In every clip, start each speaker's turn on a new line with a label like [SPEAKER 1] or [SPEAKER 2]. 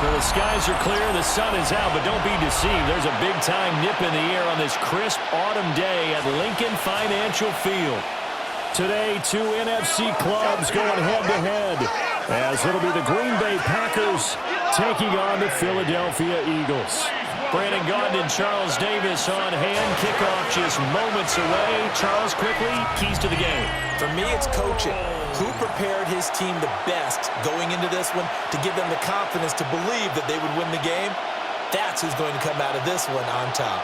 [SPEAKER 1] Well, the skies are clear, the sun is out, but don't be deceived. There's a big-time nip in the air on this crisp autumn day at Lincoln Financial Field. Today, two NFC clubs going head-to-head, as it'll be the Green Bay Packers taking on the Philadelphia Eagles. Brandon Gaudin and Charles Davis on hand. Kickoff just moments away. Charles, quickly, keys to the game.
[SPEAKER 2] For me, it's coaching. Who prepared his team the best going into this one to give them the confidence to believe that they would win the game? That's who's going to come out of this one on top.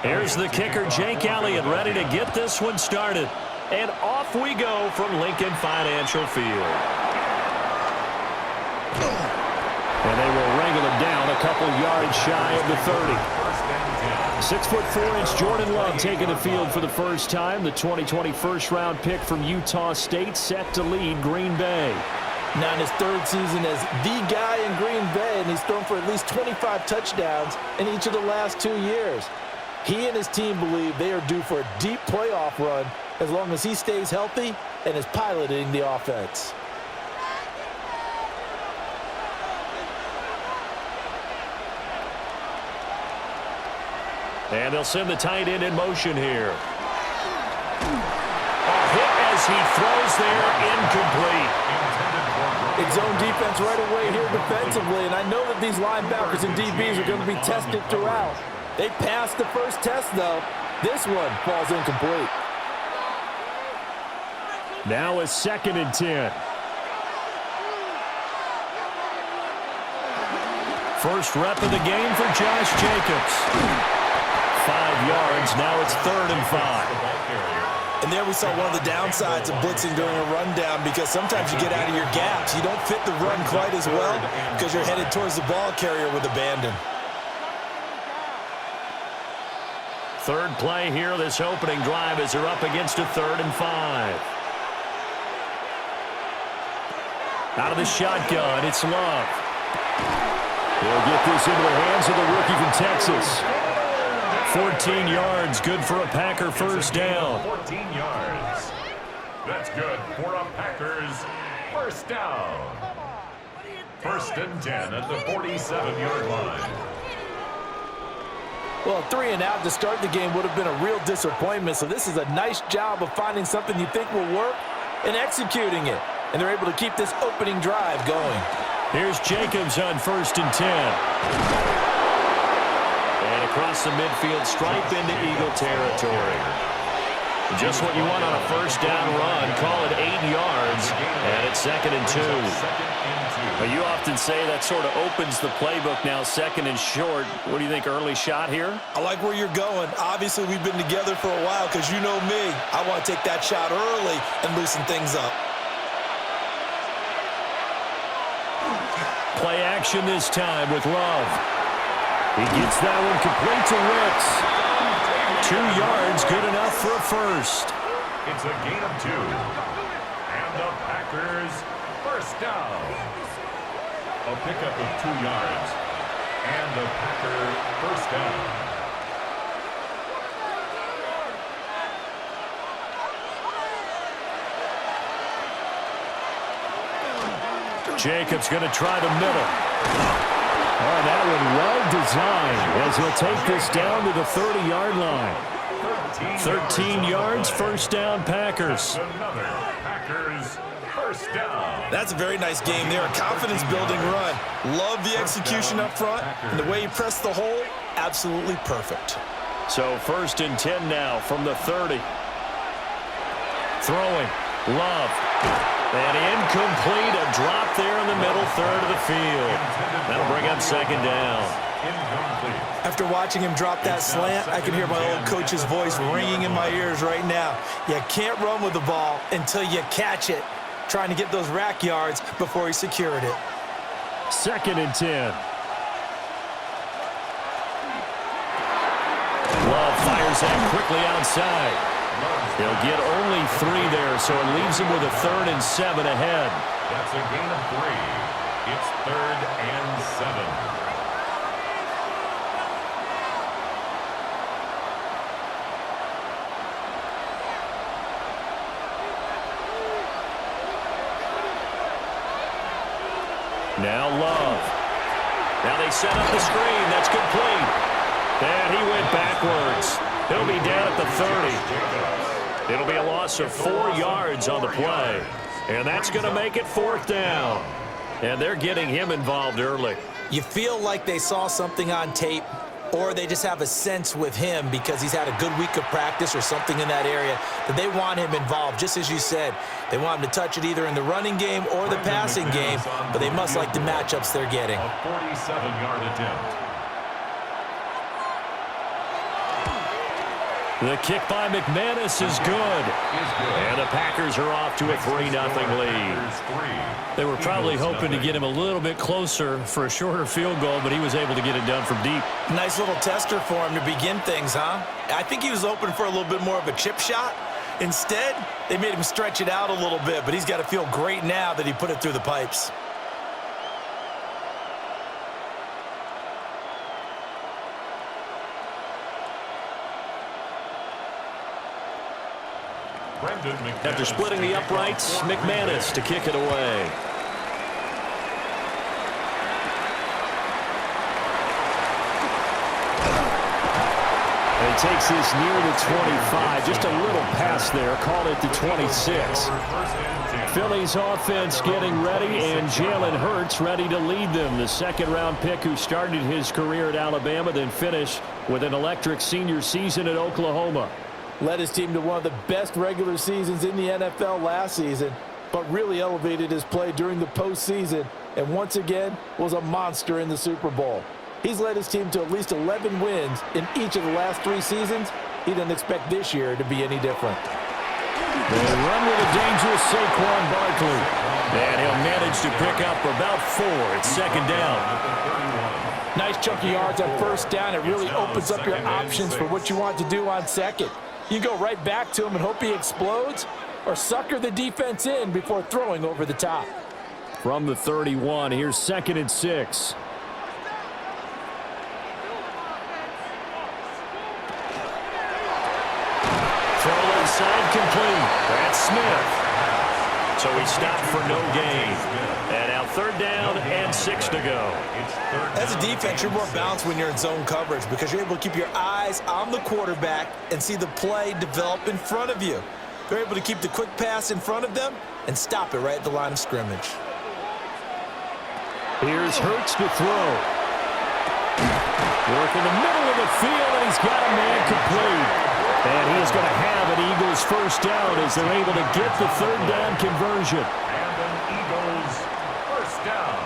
[SPEAKER 1] Here's the kicker, Jake Elliott, ready to get this one started. And off we go from Lincoln Financial Field. And they will wrangle it down a couple yards shy of the 30. 6'4" Jordan Love taking the field for the first time. The 2020 first-round pick from Utah State set to lead Green Bay.
[SPEAKER 2] Now in his third season as the guy in Green Bay, and he's thrown for at least 25 touchdowns in each of the last 2 years. He and his team believe they are due for a deep playoff run as long as he stays healthy and is piloting the offense.
[SPEAKER 1] And they'll send the tight end in motion here. A hit as he throws there, incomplete.
[SPEAKER 2] It's zone defense right away here defensively, and I know that these linebackers and DBs are going to be tested throughout. They passed the first test, though. This one falls incomplete.
[SPEAKER 1] Now a 2nd and 10. First rep of the game for Josh Jacobs. 5 yards. Now it's 3rd and 5.
[SPEAKER 2] And there we saw one of the downsides of blitzing during a rundown, because sometimes you get out of your gaps. You don't fit the run quite as well because you're headed towards the ball carrier with abandon.
[SPEAKER 1] Third play here, this opening drive, as they're up against a 3rd and 5. Out of the shotgun, it's Love. He'll get this into the hands of the rookie from Texas. 14 yards, good for a Packer first down.
[SPEAKER 3] 14 yards. That's good for a Packers first down. 1st and 10 at the 47-yard line.
[SPEAKER 2] Well, 3 and out to start the game would have been a real disappointment, so this is a nice job of finding something you think will work and executing it. And they're able to keep this opening drive going.
[SPEAKER 1] Here's Jacobs on 1st and 10. And across the midfield stripe into Eagle territory. Just what you want on a first down run. Call it 8 yards, and it's 2nd and 2. Well, you often say that sort of opens the playbook now, 2nd and short. What do you think, early shot here?
[SPEAKER 2] I like where you're going. Obviously, we've been together for a while because you know me. I want to take that shot early and loosen things up.
[SPEAKER 1] Play action this time with Love. He gets that one complete to Wicks. 2 yards, good enough for a first.
[SPEAKER 3] It's a gain of 2. And the Packers first down. A pickup of 2 yards. And the Packer first down.
[SPEAKER 1] Jacobs going to try the middle. Oh, that one well designed as he'll take this down to the 30-yard line. 13 yards, first down, Packers.
[SPEAKER 3] Another Packers first down.
[SPEAKER 2] That's a very nice game there. A confidence-building run. Love the execution up front. And the way he pressed the hole, absolutely perfect.
[SPEAKER 1] So 1st and 10 now from the 30. Throwing. Love. And incomplete, a drop there in the middle third of the field. That'll bring up 2nd down.
[SPEAKER 2] After watching him drop that slant, I can hear my old coach's voice ringing in my ears right now. You can't run with the ball until you catch it. Trying to get those rack yards before he secured it.
[SPEAKER 1] 2nd and 10. Love fires that quickly outside. He'll get only 3 there, so it leaves him with a 3rd and 7 ahead.
[SPEAKER 3] That's a gain of 3. It's 3rd and 7.
[SPEAKER 1] Now Love. Now they set up the screen. That's complete. And he went backwards. He'll be down at the 30. It'll be a loss of 4 yards on the play. And that's going to make it 4th down. And they're getting him involved early.
[SPEAKER 2] You feel like they saw something on tape, or they just have a sense with him because he's had a good week of practice or something in that area that they want him involved. Just as you said, they want him to touch it either in the running game or the passing game, but they must like the matchups they're getting.
[SPEAKER 3] A 47-yard attempt.
[SPEAKER 1] The kick by McManus is good. And the Packers are off to a 3-0 lead. They were probably hoping to get him a little bit closer for a shorter field goal, but he was able to get it done from deep.
[SPEAKER 2] Nice little tester for him to begin things, huh? I think he was open for a little bit more of a chip shot. Instead, they made him stretch it out a little bit, but he's got to feel great now that he put it through the pipes.
[SPEAKER 1] After splitting the uprights, McManus to kick it away. And he takes this near the 25. Just a little pass there. Called it the 26. Philly's offense getting ready, and Jalen Hurts ready to lead them. The 2nd-round pick who started his career at Alabama, then finished with an electric senior season at Oklahoma.
[SPEAKER 2] Led his team to one of the best regular seasons in the NFL last season, but really elevated his play during the postseason, and once again was a monster in the Super Bowl. He's led his team to at least 11 wins in each of the last 3 seasons. He didn't expect this year to be any different.
[SPEAKER 1] They run with a dangerous Saquon Barkley. And he'll manage to pick up about 4. It's 2nd down.
[SPEAKER 2] Nice chunky yards on 1st down. It really opens up your options for what you want to do on 2nd. You go right back to him and hope he explodes, or sucker the defense in before throwing over the top.
[SPEAKER 1] From the 31, here's 2nd and 6. Throw left side complete. That's Smith. So he stopped for no gain. And now 3rd down and 6 to go.
[SPEAKER 2] As a defense, you're more balanced when you're in zone coverage because you're able to keep your eyes on the quarterback and see the play develop in front of you. They're able to keep the quick pass in front of them and stop it right at the line of scrimmage.
[SPEAKER 1] Here's Hurts to throw. Work in the middle of the field, and he's got a man complete. And he is going to have an Eagles 1st down as they're able to get the 3rd down conversion.
[SPEAKER 3] And an Eagles 1st down.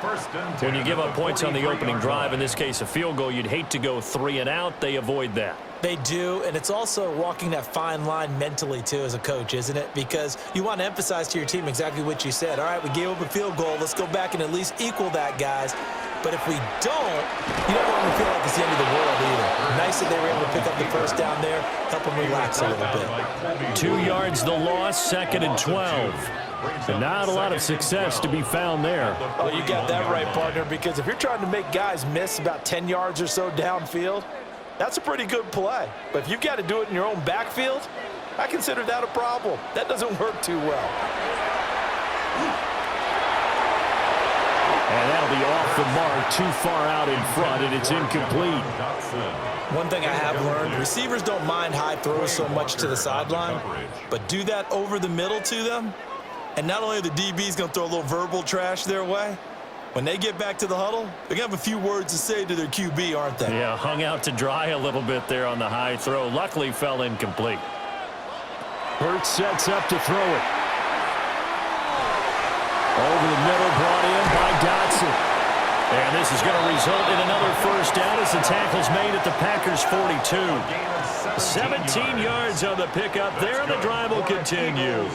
[SPEAKER 3] 1st and 10.
[SPEAKER 1] When you give up points on the opening drive, in this case a field goal, you'd hate to go 3 and out. They avoid that.
[SPEAKER 2] They do, and it's also walking that fine line mentally, too, as a coach, isn't it? Because you want to emphasize to your team exactly what you said. All right, we gave up a field goal. Let's go back and at least equal that, guys. But if we don't, you don't want to feel like it's the end of the world either. Nice that they were able to pick up the 1st down there, help them relax a little bit.
[SPEAKER 1] 2 yards the loss, 2nd and 12. And not a lot of success to be found there.
[SPEAKER 2] Oh, you got that right, partner, because if you're trying to make guys miss about 10 yards or so downfield, that's a pretty good play. But if you've got to do it in your own backfield, I consider that a problem. That doesn't work too well.
[SPEAKER 1] And that'll be off the mark, too far out in front, and it's incomplete.
[SPEAKER 2] One thing I have learned, receivers don't mind high throws so much to the sideline, but do that over the middle to them, and not only are the DBs going to throw a little verbal trash their way, when they get back to the huddle, they're going to have a few words to say to their QB, aren't they?
[SPEAKER 1] Yeah, hung out to dry a little bit there on the high throw. Luckily, fell incomplete. Hurts sets up to throw it. Over the middle, brought in by Dotson. And this is going to result in another 1st down as the tackle's made at the Packers' 42. 17 yards on the pickup there, and the drive will continue.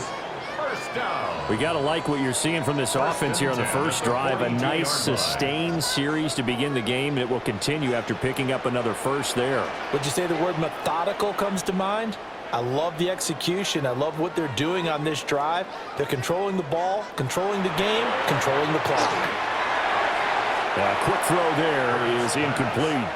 [SPEAKER 3] 1st down.
[SPEAKER 1] We got to like what you're seeing from this offense here on the first drive. A nice sustained series to begin the game that will continue after picking up another first there.
[SPEAKER 2] Would you say the word methodical comes to mind? I love the execution. I love what they're doing on this drive. They're controlling the ball, controlling the game, controlling the clock.
[SPEAKER 1] A quick throw there is incomplete.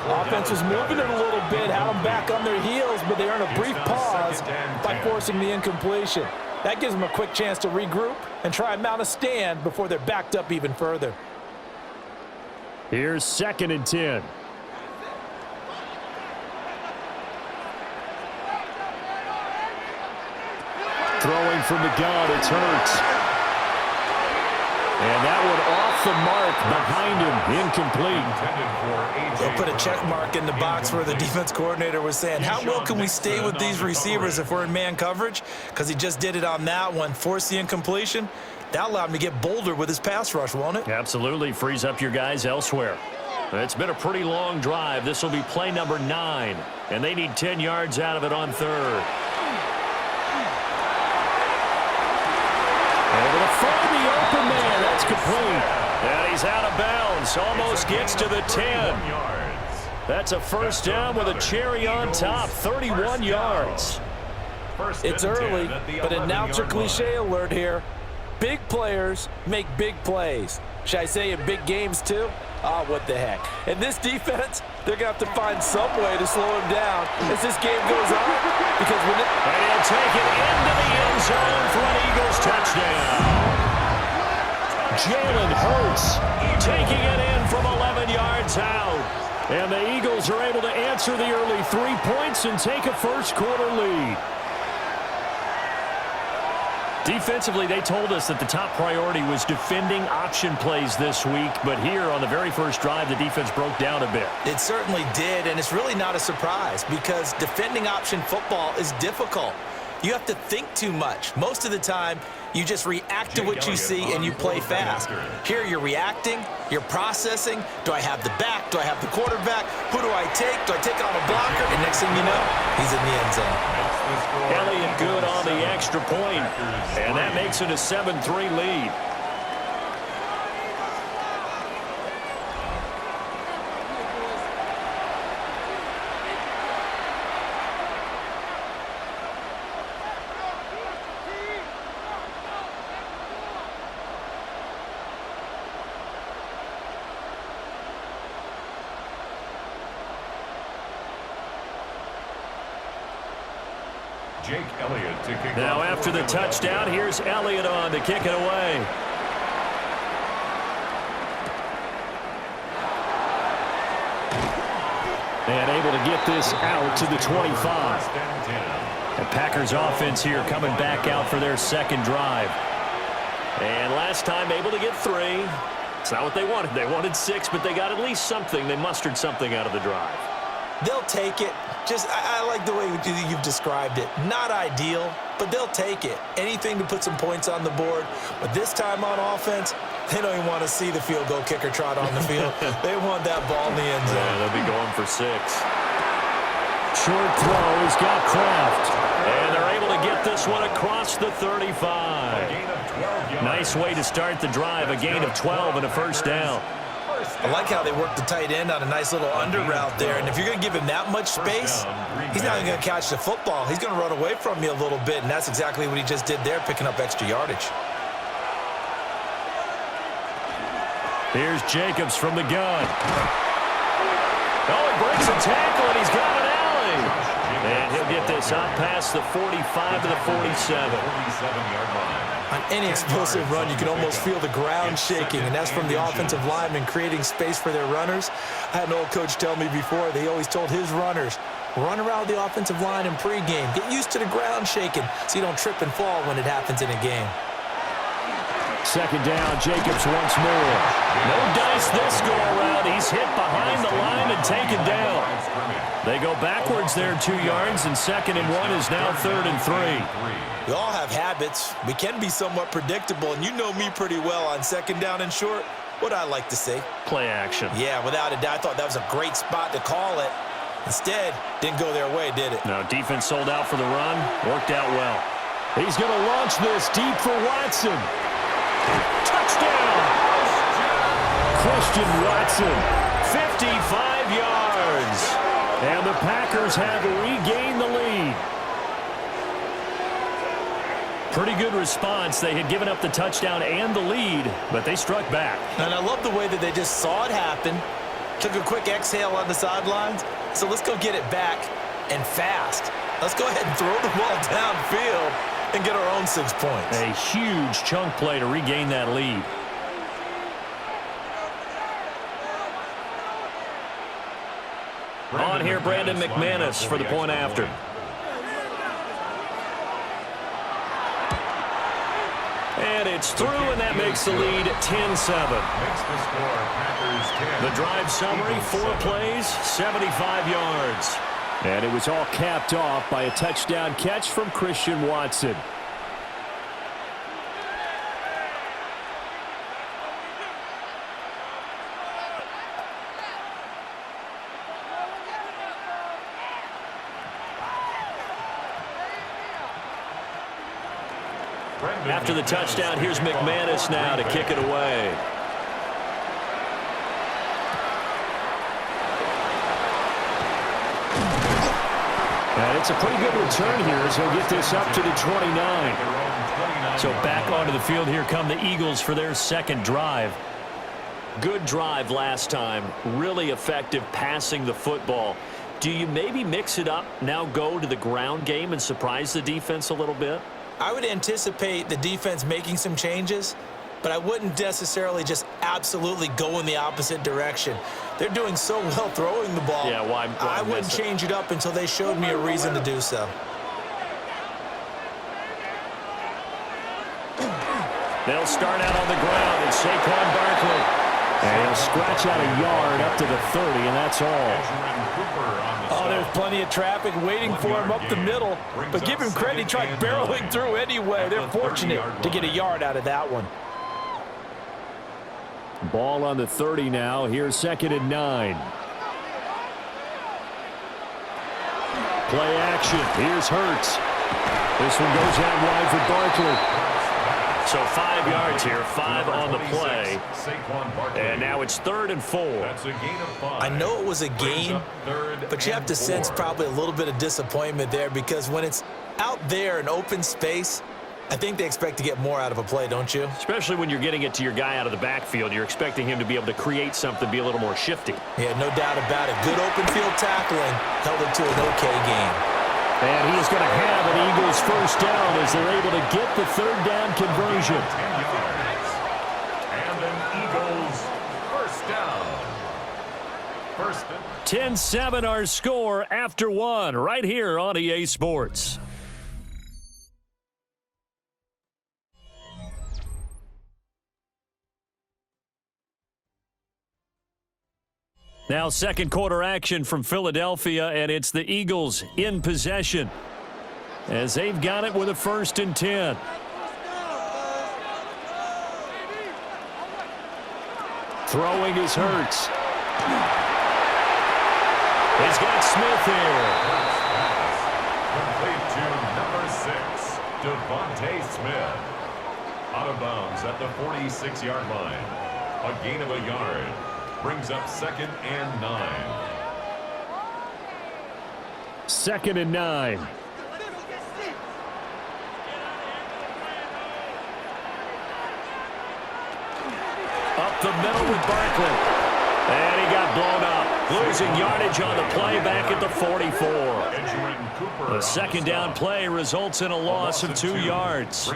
[SPEAKER 2] Offense was moving it a little bit, had them back on their heels, but they earn a brief pause by forcing the incompletion. That gives them a quick chance to regroup and try and mount a stand before they're backed up even further.
[SPEAKER 1] Here's 2nd and 10. Throwing from the gun, it's Hurts. And that one off the mark behind him, incomplete.
[SPEAKER 2] They'll put a check mark in the box where the defense coordinator was saying, how well can we stay with these receivers if we're in man coverage? Because he just did it on that one, forced the incompletion. That allowed him to get bolder with his pass rush, won't it?
[SPEAKER 1] Absolutely, frees up your guys elsewhere. It's been a pretty long drive. This will be play number 9, and they need 10 yards out of it on 3rd. Able to find the open man. That's complete. And he's out of bounds. Almost gets to the 10. That's a first down with a cherry on top. 31 yards.
[SPEAKER 2] It's early, but announcer cliche alert here. Big players make big plays. Should I say in big games too? Oh, what the heck. And this defense, they're going to have to find some way to slow him down as this game goes on. Because when
[SPEAKER 1] and he'll take it into the end zone for an Eagles touchdown. Jalen Hurts taking it in from 11 yards out. And the Eagles are able to answer the early 3 points and take a first-quarter lead. Defensively, they told us that the top priority was defending option plays this week, but here on the very first drive, the defense broke down a bit.
[SPEAKER 2] It certainly did, and it's really not a surprise because defending option football is difficult. You have to think too much. Most of the time, you just react to what you see and you play fast. Here you're reacting, you're processing. Do I have the back? Do I have the quarterback? Who do I take? Do I take on a blocker? And next thing you know, he's in the end zone.
[SPEAKER 1] Elliott good on the extra point, and that makes it a 7-3 lead.
[SPEAKER 3] Jake Elliott to kick
[SPEAKER 1] Now
[SPEAKER 3] off
[SPEAKER 1] after the touchdown, here's Elliott on to kick it away. And able to get this out to the 25. The Packers offense here coming back out for their second drive. And last time able to get 3. It's not what they wanted. They wanted 6, but they got at least something. They mustered something out of the drive.
[SPEAKER 2] They'll take it. I like the way you've described it. Not ideal, but they'll take it. Anything to put some points on the board. But this time on offense, they don't even want to see the field goal kicker trot on the field. They want that ball in the end zone.
[SPEAKER 1] Yeah, they'll be going for 6. Short throw. He's got Kraft. And they're able to get this one across the 35. Nice way to start the drive. A gain of 12 and a first down.
[SPEAKER 2] I like how they work the tight end on a nice little under route there. And if you're going to give him that much space, he's not even going to catch the football. He's going to run away from you a little bit, and that's exactly what he just did there, picking up extra yardage.
[SPEAKER 1] Here's Jacobs from the gun. Oh, he breaks a tackle, and he's got an alley. And he'll get this out past the 45 to the 47.
[SPEAKER 3] 47-yard line.
[SPEAKER 2] On any explosive run, you can almost feel the ground shaking, and that's from the offensive linemen creating space for their runners. I had an old coach tell me before, they always told his runners, run around the offensive line in pregame. Get used to the ground shaking so you don't trip and fall when it happens in a game.
[SPEAKER 1] Second down, Jacobs once more. No dice this go around. He's hit behind the line and taken down. They go backwards there 2 yards, and 2nd and 1 is now 3rd and 3.
[SPEAKER 2] We all have habits. We can be somewhat predictable, and you know me pretty well on 2nd down and short. What I like to say?
[SPEAKER 1] Play action.
[SPEAKER 2] Yeah, without a doubt. I thought that was a great spot to call it. Instead, didn't go their way, did it?
[SPEAKER 1] No, defense sold out for the run. Worked out well. He's going to launch this deep for Watson. Touchdown! Christian Watson, 55 yards. And the Packers have regained the lead. Pretty good response. They had given up the touchdown and the lead, but they struck back.
[SPEAKER 2] And I love the way that they just saw it happen, took a quick exhale on the sidelines. So let's go get it back and fast. Let's go ahead and throw the ball downfield and get our own 6 points.
[SPEAKER 1] A huge chunk play to regain that lead. On here, Brandon McManus for the point after. And it's through, and that makes the lead 10-7. The drive summary, 4 plays, 75 yards. And it was all capped off by a touchdown catch from Christian Watson. After the touchdown, here's McManus now to kick it away. And it's a pretty good return here as he'll get this up to the 29. So back onto the field here come the Eagles for their second drive. Good drive last time. Really effective passing the football. Do you maybe mix it up, now go to the ground game and surprise the defense a little bit?
[SPEAKER 2] I would anticipate the defense making some changes, but I wouldn't necessarily just absolutely go in the opposite direction. They're doing so well throwing the ball.
[SPEAKER 1] Yeah, why
[SPEAKER 2] I wouldn't change it up until they showed me a reason to do so.
[SPEAKER 1] They'll start out on the ground, and Saquon Barkley. And he'll scratch out a yard up to the 30, and that's all.
[SPEAKER 2] Oh, there's plenty of traffic waiting for him up the middle. But give him credit, he tried barreling through anyway. They're fortunate to get a yard out of that one.
[SPEAKER 1] Ball on the 30 now. Here's 2nd and 9. Play action. Here's Hurts. This one goes out wide for Barkley. So 5 yards here, 5 on the play. And now it's 3rd and 4.
[SPEAKER 2] I know it was a game, but you have to sense probably a little bit of disappointment there because when it's out there in open space, I think they expect to get more out of a play, don't you?
[SPEAKER 1] Especially when you're getting it to your guy out of the backfield. You're expecting him to be able to create something, be a little more shifty.
[SPEAKER 2] Yeah, no doubt about it. Good open field tackling held it to an okay game.
[SPEAKER 1] And he is going to have an Eagles first down as they're able to get the 3rd down conversion.
[SPEAKER 3] 10 yards. And an Eagles first down.
[SPEAKER 1] 10-7 our score after 1 right here on EA Sports. Now 2nd quarter action from Philadelphia, and it's the Eagles in possession as they've got it with a 1st and 10. Throwing is Hurts. He's got Smith here.
[SPEAKER 3] Complete to number 6, Devontae Smith. Out of bounds at the 46-yard line. A gain of a yard. Brings up 2nd and 9.
[SPEAKER 1] 2nd and 9. Up the middle with Barkley. And he got blown up. Losing yardage on the play back at the 44. The 2nd down play results in a loss of 2 yards.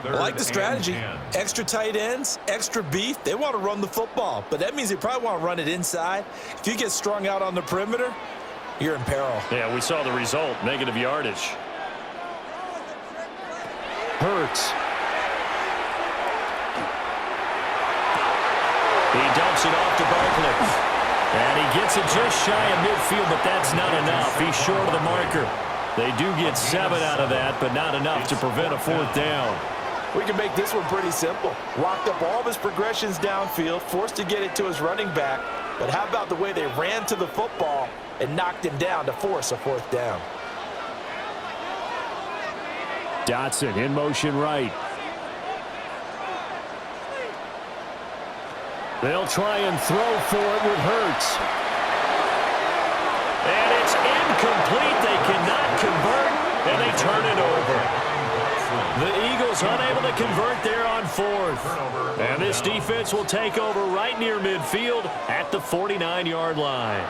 [SPEAKER 2] I like the strategy. Extra tight ends, extra beef. They want to run the football, but that means they probably want to run it inside. If you get strung out on the perimeter, you're in peril.
[SPEAKER 1] Yeah, we saw the result. Negative yardage. Hurts. He dumps it off to Barkley. And he gets it just shy of midfield, but that's not enough. He's short of the marker. They do get 7 out of that, but not enough to prevent a 4th down.
[SPEAKER 2] We can make this one pretty simple. Locked up all of his progressions downfield, forced to get it to his running back. But how about the way they ran to the football and knocked him down to force a 4th down?
[SPEAKER 1] Dotson in motion right. They'll try and throw for it with Hurts. And it's incomplete. They cannot convert, and they turn it over. The Eagles unable to convert there on fourth. And this defense will take over right near midfield at the 49-yard line.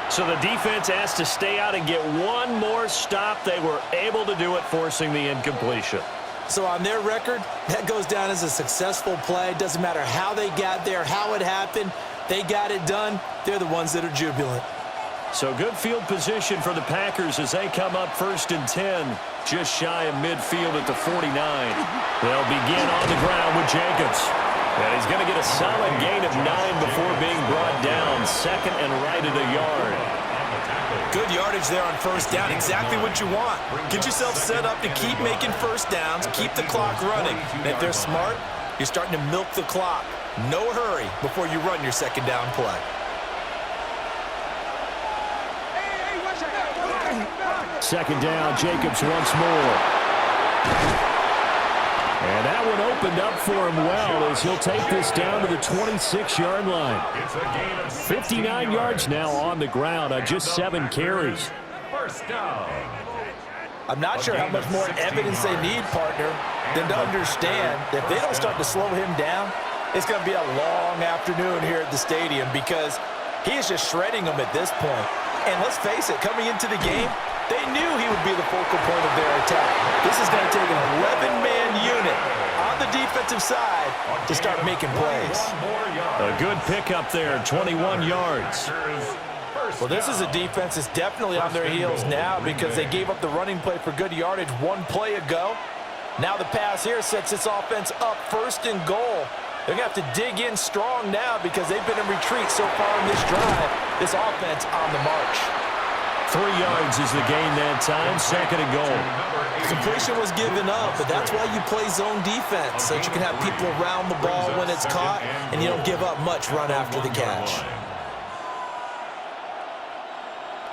[SPEAKER 1] So the defense has to stay out and get one more stop. They were able to do it, forcing the incompletion.
[SPEAKER 2] So on their record, that goes down as a successful play. Doesn't matter how they got there, how it happened. They got it done. They're the ones that are jubilant.
[SPEAKER 1] So good field position for the Packers as they come up 1st and 10, just shy of midfield at the 49. They'll begin on the ground with Jacobs. And he's going to get a solid gain of 9 before being brought down, second and right at a yard.
[SPEAKER 2] Good yardage there on 1st down, exactly what you want. Get yourself set up to keep making 1st downs, keep the clock running. And if they're smart, you're starting to milk the clock. No hurry before you run your 2nd down play.
[SPEAKER 1] Second down, Jacobs once more. And that one opened up for him well as he'll take this down to the 26-yard line. 59 yards now on the ground on just 7 carries.
[SPEAKER 3] First down.
[SPEAKER 2] I'm not sure how much more evidence they need, partner, than to understand that if they don't start to slow him down, it's going to be a long afternoon here at the stadium because he is just shredding them at this point. And let's face it, coming into the game, they knew he would be the focal point of their attack. This is going to take an 11-man unit on the defensive side to start making plays.
[SPEAKER 1] A good pickup there, 21 yards.
[SPEAKER 2] Well, this is a defense that's definitely on their heels now because they gave up the running play for good yardage 1 play ago. Now the pass here sets this offense up 1st and goal. They're going to have to dig in strong now because they've been in retreat so far in this drive. This offense on the march.
[SPEAKER 1] 3 yards is the gain that time, 2nd and goal.
[SPEAKER 2] Completion was given up, but that's why you play zone defense, so that you can have people around the ball when it's caught, and you don't give up much run after the catch.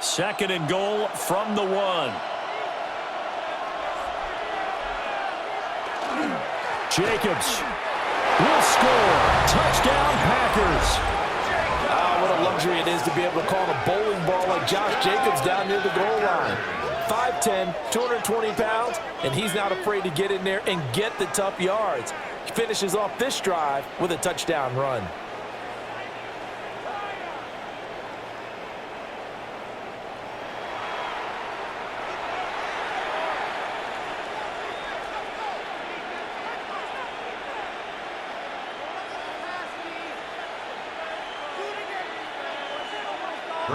[SPEAKER 1] 2nd and goal from the 1. Jacobs will score. Touchdown, Packers.
[SPEAKER 2] What a luxury it is to be able to call a bowling ball like Josh Jacobs down near the goal line. 5'10", 220 pounds, and he's not afraid to get in there and get the tough yards. He finishes off this drive with a touchdown run.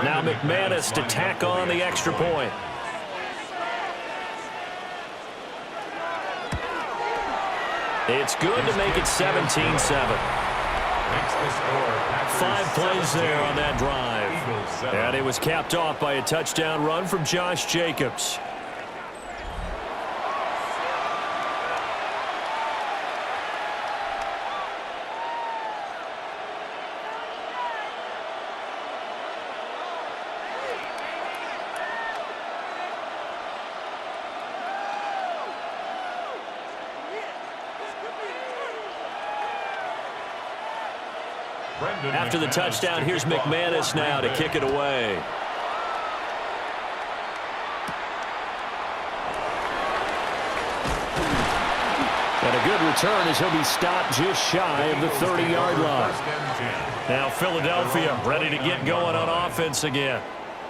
[SPEAKER 1] Now McManus to tack on the extra point. It's good to make it 17-7. 5 plays there on that drive. And it was capped off by a touchdown run from Josh Jacobs. After the touchdown, here's McManus now to kick it away. And a good return as he'll be stopped just shy of the 30-yard line. Now Philadelphia ready to get going on offense again.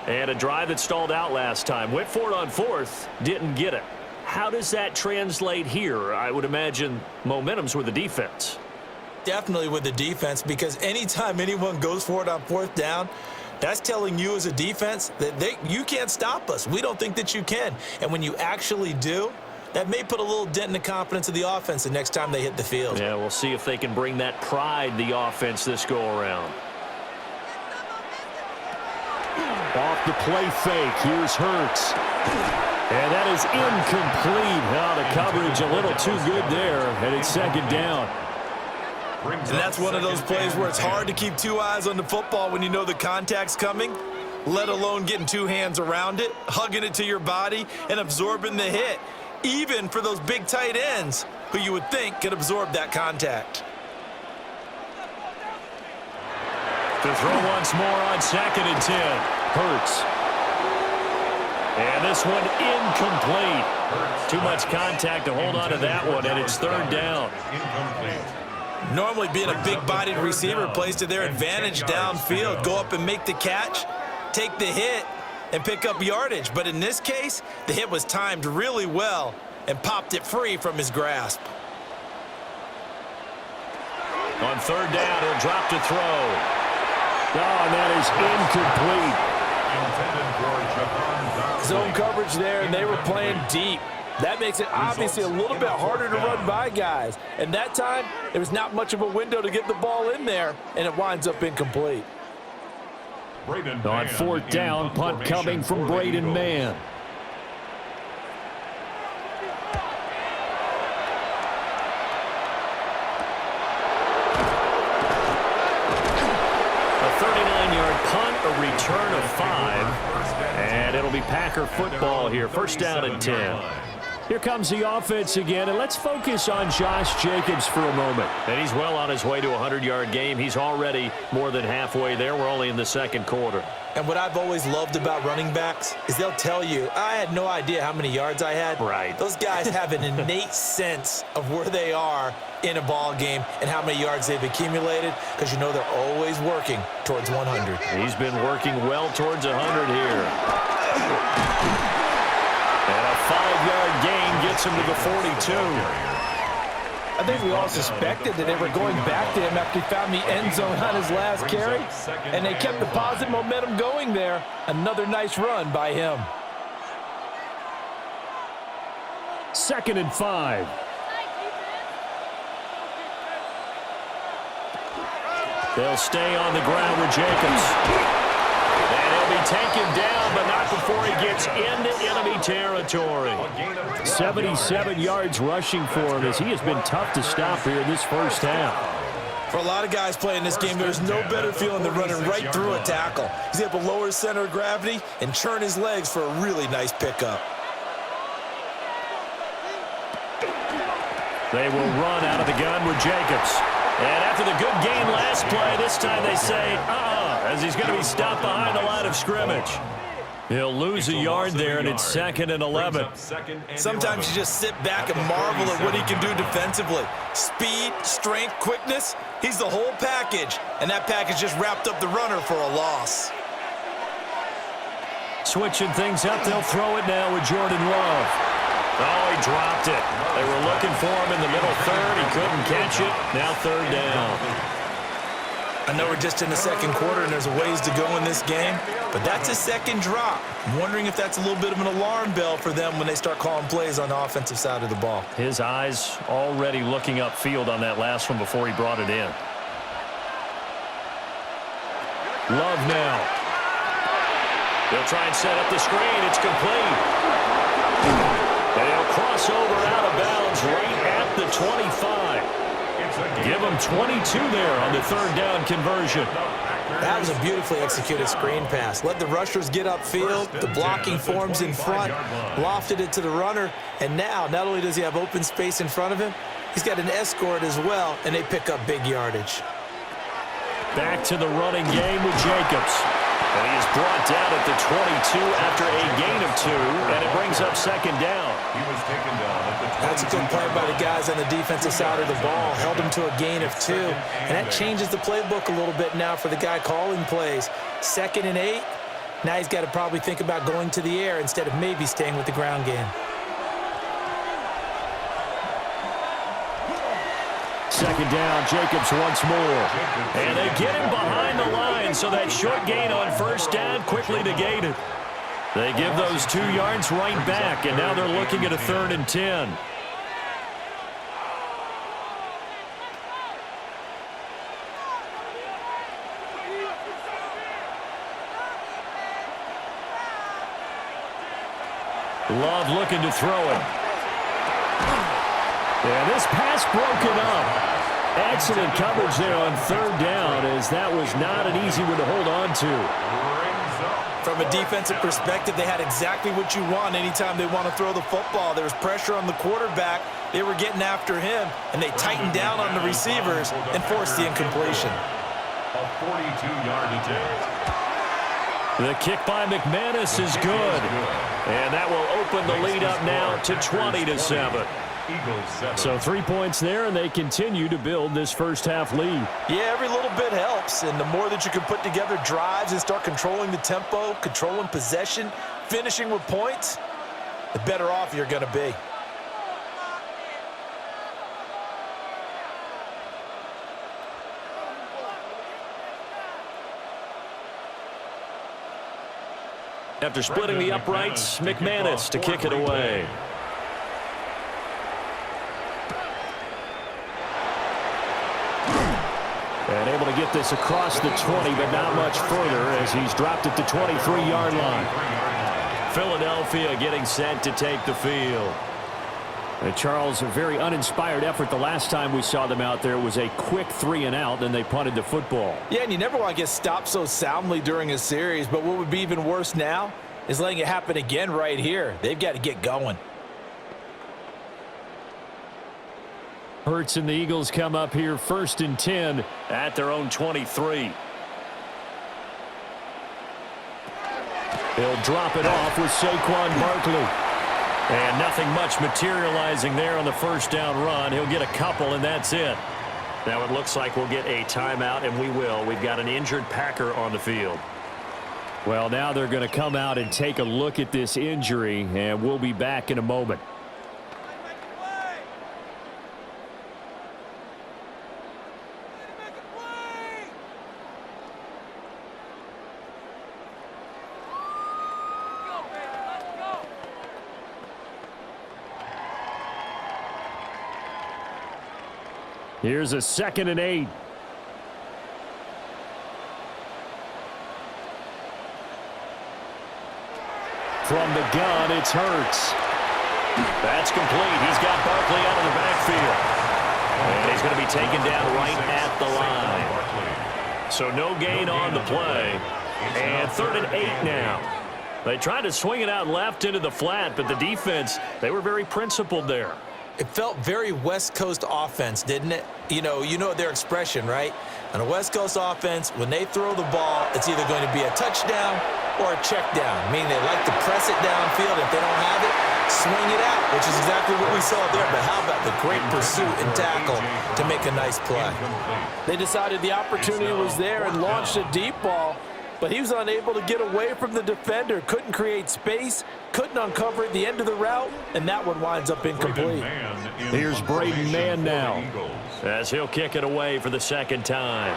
[SPEAKER 1] And a drive that stalled out last time. Went for it on 4th, didn't get it. How does that translate here? I would imagine momentum's with the defense.
[SPEAKER 2] Definitely with the defense, because anytime anyone goes for it on 4th down, that's telling you as a defense that you can't stop us. We don't think that you can. And when you actually do, that may put a little dent in the confidence of the offense the next time they hit the field.
[SPEAKER 1] Yeah, we'll see if they can bring that pride, the offense, this go-around. Off the play fake, here's Hurts. And that is incomplete. Now the coverage a little too good there, and it's 2nd down.
[SPEAKER 2] And that's one of those plays where it's hard to keep 2 eyes on the football when you know the contact's coming, let alone getting 2 hands around it, hugging it to your body, and absorbing the hit. even for those big tight ends who you would think could absorb that contact.
[SPEAKER 1] To throw once more on 2nd and 10. Hurts. And this one incomplete. Too much contact to hold on to that one, and it's 3rd down.
[SPEAKER 2] Normally being a big-bodied receiver plays to their advantage downfield. Go up and make the catch, take the hit, and pick up yardage. But in this case, the hit was timed really well and popped it free from his grasp.
[SPEAKER 1] On 3rd down, he'll drop to throw. Oh, and that is incomplete.
[SPEAKER 2] Zone coverage there, and they were playing deep. That makes it obviously a little bit harder to run by guys. And that time, there was not much of a window to get the ball in there, and it winds up incomplete.
[SPEAKER 1] On 4th down, punt coming from Braden Mann. A 39-yard punt, a return of 5. And it'll be Packer football here. 1st down and 10. Here comes the offense again, and let's focus on Josh Jacobs for a moment. And he's well on his way to a 100-yard game. He's already more than halfway there. We're only in the 2nd quarter.
[SPEAKER 2] And what I've always loved about running backs is they'll tell you, I had no idea how many yards I had.
[SPEAKER 1] Right.
[SPEAKER 2] Those guys have an innate sense of where they are in a ball game and how many yards they've accumulated, because you know they're always working towards 100.
[SPEAKER 1] He's been working well towards 100 here. And a 5-yard gain gets him to the 42.
[SPEAKER 2] I think we all suspected that they were going back to him after he found the end zone on his last carry, and they kept the positive momentum going there. Another nice run by him.
[SPEAKER 1] 2nd and 5. They'll stay on the ground with Jacobs. And he'll be taken down, but not before he gets into enemy territory. 77 yards rushing for him, as he has been tough to stop here in this 1st half.
[SPEAKER 2] For a lot of guys playing this game, there's no better feeling than running right through a tackle. He's able to lower his center of gravity and churn his legs for a really nice pickup.
[SPEAKER 1] They will run out of the gun with Jacobs. And after the good gain last play, this time they say, as he's going to be stopped behind the line of scrimmage. He'll lose a yard there, and it's 2nd and 11.
[SPEAKER 2] Sometimes you just sit back and marvel at what he can do defensively. Speed, strength, quickness, he's the whole package. And that package just wrapped up the runner for a loss.
[SPEAKER 1] Switching things up, they'll throw it now with Jordan Love. Oh, he dropped it. They were looking for him in the middle 3rd. He couldn't catch it. Now 3rd down.
[SPEAKER 2] I know we're just in the 2nd quarter and there's a ways to go in this game, but that's a 2nd drop. I'm wondering if that's a little bit of an alarm bell for them when they start calling plays on the offensive side of the ball.
[SPEAKER 1] His eyes already looking upfield on that last one before he brought it in. Love now. They'll try and set up the screen. It's complete. They'll cross over out of bounds right at the 25. Give them 22 there on the 3rd down conversion.
[SPEAKER 2] That was a beautifully executed screen pass. Let the rushers get upfield, the blocking forms in front, lofted it to the runner, and now not only does he have open space in front of him, he's got an escort as well, and they pick up big yardage.
[SPEAKER 1] Back to the running game with Jacobs. And he is brought down at the 22 after a gain of 2, and it brings up 2nd down.
[SPEAKER 3] He was taken down at the 22.
[SPEAKER 2] That's a good play by the guys on the defensive side of the ball. Held him to a gain of 2, and that changes the playbook a little bit now for the guy calling plays. 2nd and 8, now he's got to probably think about going to the air instead of maybe staying with the ground game.
[SPEAKER 1] 2nd down, Jacobs once more. And they get him behind the line, so that short gain on 1st down quickly negated. They give those 2 yards right back, and now they're looking at a 3rd and 10. Love looking to throw it. And this pass broken up. Excellent coverage there on 3rd down, as that was not an easy one to hold on to.
[SPEAKER 3] Brings up
[SPEAKER 2] From a defensive perspective, they had exactly what you want anytime they want to throw the football. There was pressure on the quarterback. They were getting after him, and they tightened down on the receivers and forced the incompletion.
[SPEAKER 3] A 42-yard attempt.
[SPEAKER 1] The kick by McManus is good. And that will open the lead up now to 20-7. So 3 points there, and they continue to build this first half lead.
[SPEAKER 2] Yeah, every little bit helps, and the more that you can put together drives and start controlling the tempo, controlling possession, finishing with points, the better off you're going to be.
[SPEAKER 1] After splitting the uprights, McManus to kick it away. And able to get this across the 20, but not much further as he's dropped it to 23-yard line. Philadelphia getting set to take the field. And Charles, a very uninspired effort the last time we saw them out there. It was a quick 3-and-out, then they punted the football.
[SPEAKER 2] Yeah, and you never want to get stopped so soundly during a series, but what would be even worse now is letting it happen again right here. They've got to get going.
[SPEAKER 1] Hurts and the Eagles come up here 1st and 10 at their own 23. He'll drop it off with Saquon Barkley. And nothing much materializing there on the first down run. He'll get a couple, and that's it. Now it looks like we'll get a timeout, and we will. We've got an injured Packer on the field. Well, now they're going to come out and take a look at this injury, and we'll be back in a moment. Here's a 2nd and 8. From the gun, it's Hurts. That's complete. He's got Barkley out of the backfield. And he's going to be taken down right at the line. So no gain on the play. And 3rd and 8 now. They tried to swing it out left into the flat, but the defense, they were very principled there.
[SPEAKER 2] It felt very West Coast offense, didn't it? You know their expression, right? On a West Coast offense, when they throw the ball, it's either going to be a touchdown or a check down, meaning they like to press it downfield. If they don't have it, swing it out, which is exactly what we saw there. But how about the great pursuit and tackle to make a nice play? They decided the opportunity was there and launched a deep ball, but he was unable to get away from the defender, couldn't create space, couldn't uncover at the end of the route, and that one winds up incomplete.
[SPEAKER 1] Here's Braden Mann now, as he'll kick it away for the 2nd time.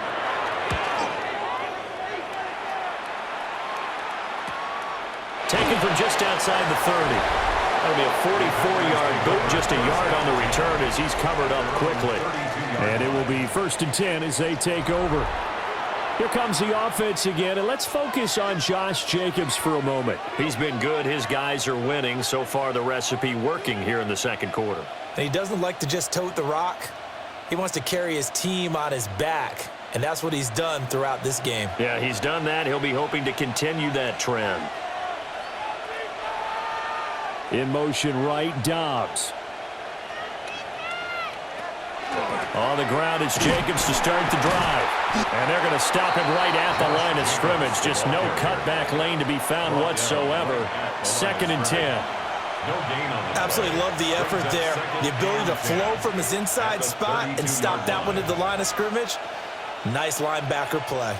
[SPEAKER 1] Taken from just outside the 30. That'll be a 44-yard boot, just a yard on the return as he's covered up quickly. And it will be 1st and 10 as they take over. Here comes the offense again, and let's focus on Josh Jacobs for a moment. He's been good. His guys are winning. So far, the recipe working here in the 2nd quarter.
[SPEAKER 2] And he doesn't like to just tote the rock. He wants to carry his team on his back, and that's what he's done throughout this game.
[SPEAKER 1] Yeah, he's done that. He'll be hoping to continue that trend. In motion right, Dobbs. On the ground, it's Jacobs to start the drive. And they're going to stop him right at the line of scrimmage. Just no cutback lane to be found whatsoever. 2nd and 10.
[SPEAKER 2] Absolutely love the effort there. The ability to flow from his inside spot and stop that one at the line of scrimmage. Nice linebacker play.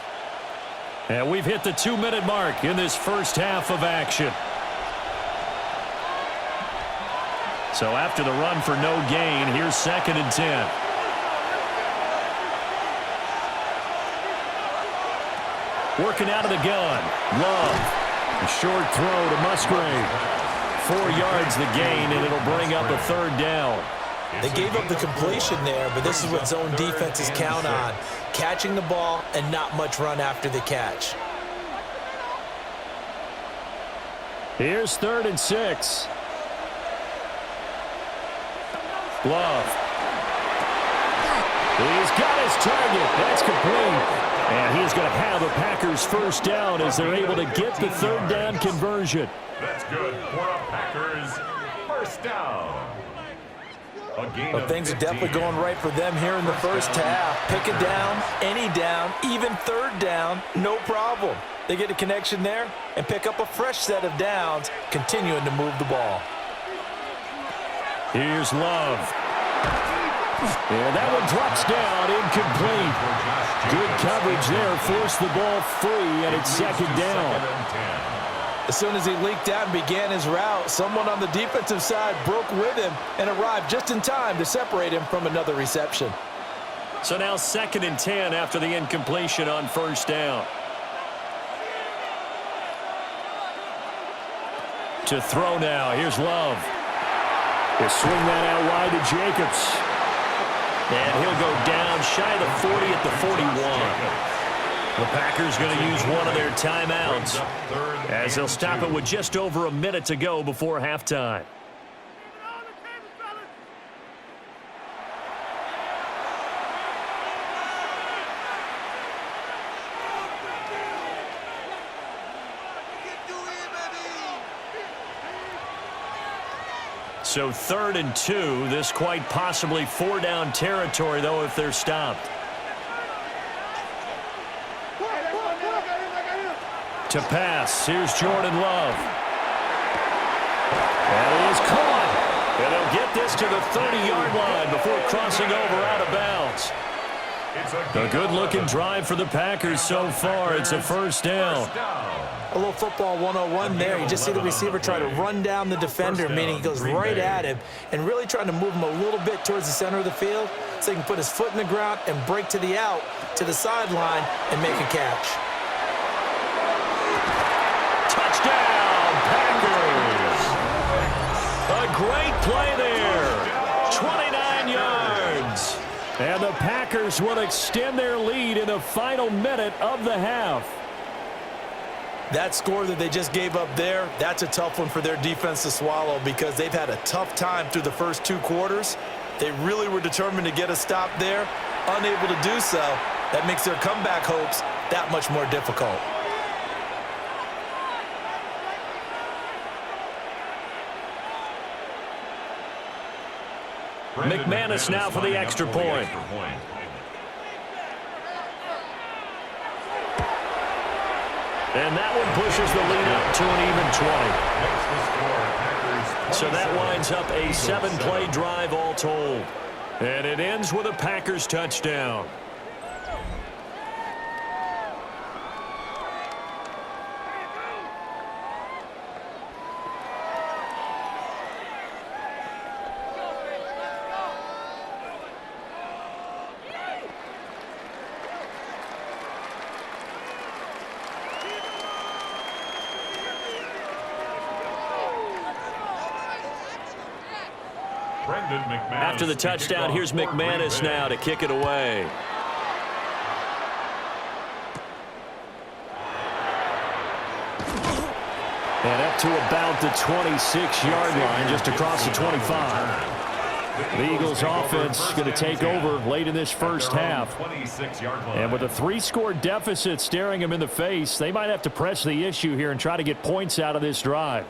[SPEAKER 1] And we've hit the 2-minute mark in this first half of action. So after the run for no gain, here's 2nd and 10. Working out of the gun. Love. A short throw to Musgrave. 4 yards the gain, and it'll bring up a 3rd down.
[SPEAKER 2] They gave up the completion there, but this is what zone defenses count on. Catching the ball and not much run after the catch.
[SPEAKER 1] Here's 3rd and 6. Love. He's got his target. That's complete. And he's going to have a Packers first down as they're able to get the third down conversion.
[SPEAKER 3] That's good for a Packers first down.
[SPEAKER 2] Well, things are definitely going right for them here in the first half. Pick it down, any down, even third down, no problem. They get a connection there and pick up a fresh set of downs, continuing to move the ball.
[SPEAKER 1] Here's Love. And that one drops down, incomplete. Good coverage there, forced the ball free, and it's second down.
[SPEAKER 2] As soon as he leaked out and began his route, someone on the defensive side broke with him and arrived just in time to separate him from another reception.
[SPEAKER 1] So now 2nd and 10 after the incompletion on first down. To throw now, here's Love. He'll swing that out wide to Jacobs. And he'll go down shy of the 40 at the 41. The Packers going to use one of their timeouts as they'll stop it with just over a minute to go before halftime. So 3rd and 2, this quite possibly 4-down territory, though, if they're stopped. To pass, here's Jordan Love. And it is caught. And they'll get this to the 30-yard line before crossing over out of bounds. A good-looking drive for the Packers so far. It's a first down.
[SPEAKER 2] A little football 101 there. You just see the receiver try to run down the defender, meaning he goes right at him and really trying to move him a little bit towards the center of the field so he can put his foot in the ground and break to the out, to the sideline, and make a catch.
[SPEAKER 1] Touchdown, Packers! A great play there. 29 yards. And the Packers will extend their lead in the final minute of the half.
[SPEAKER 2] That score that they just gave up there, that's a tough one for their defense to swallow because they've had a tough time through the first 2 quarters. They really were determined to get a stop there, unable to do so. That makes their comeback hopes that much more difficult.
[SPEAKER 1] McManus now for the extra point. And that one pushes the lead up to an even 20. So that winds up a 7-play drive all told. And it ends with a Packers touchdown. After the touchdown, here's McManus now to kick it away. And up to about the 26-yard line, just across the 25. The Eagles offense going to take over late in this first half. And with a 3-score deficit staring them in the face, they might have to press the issue here and try to get points out of this drive.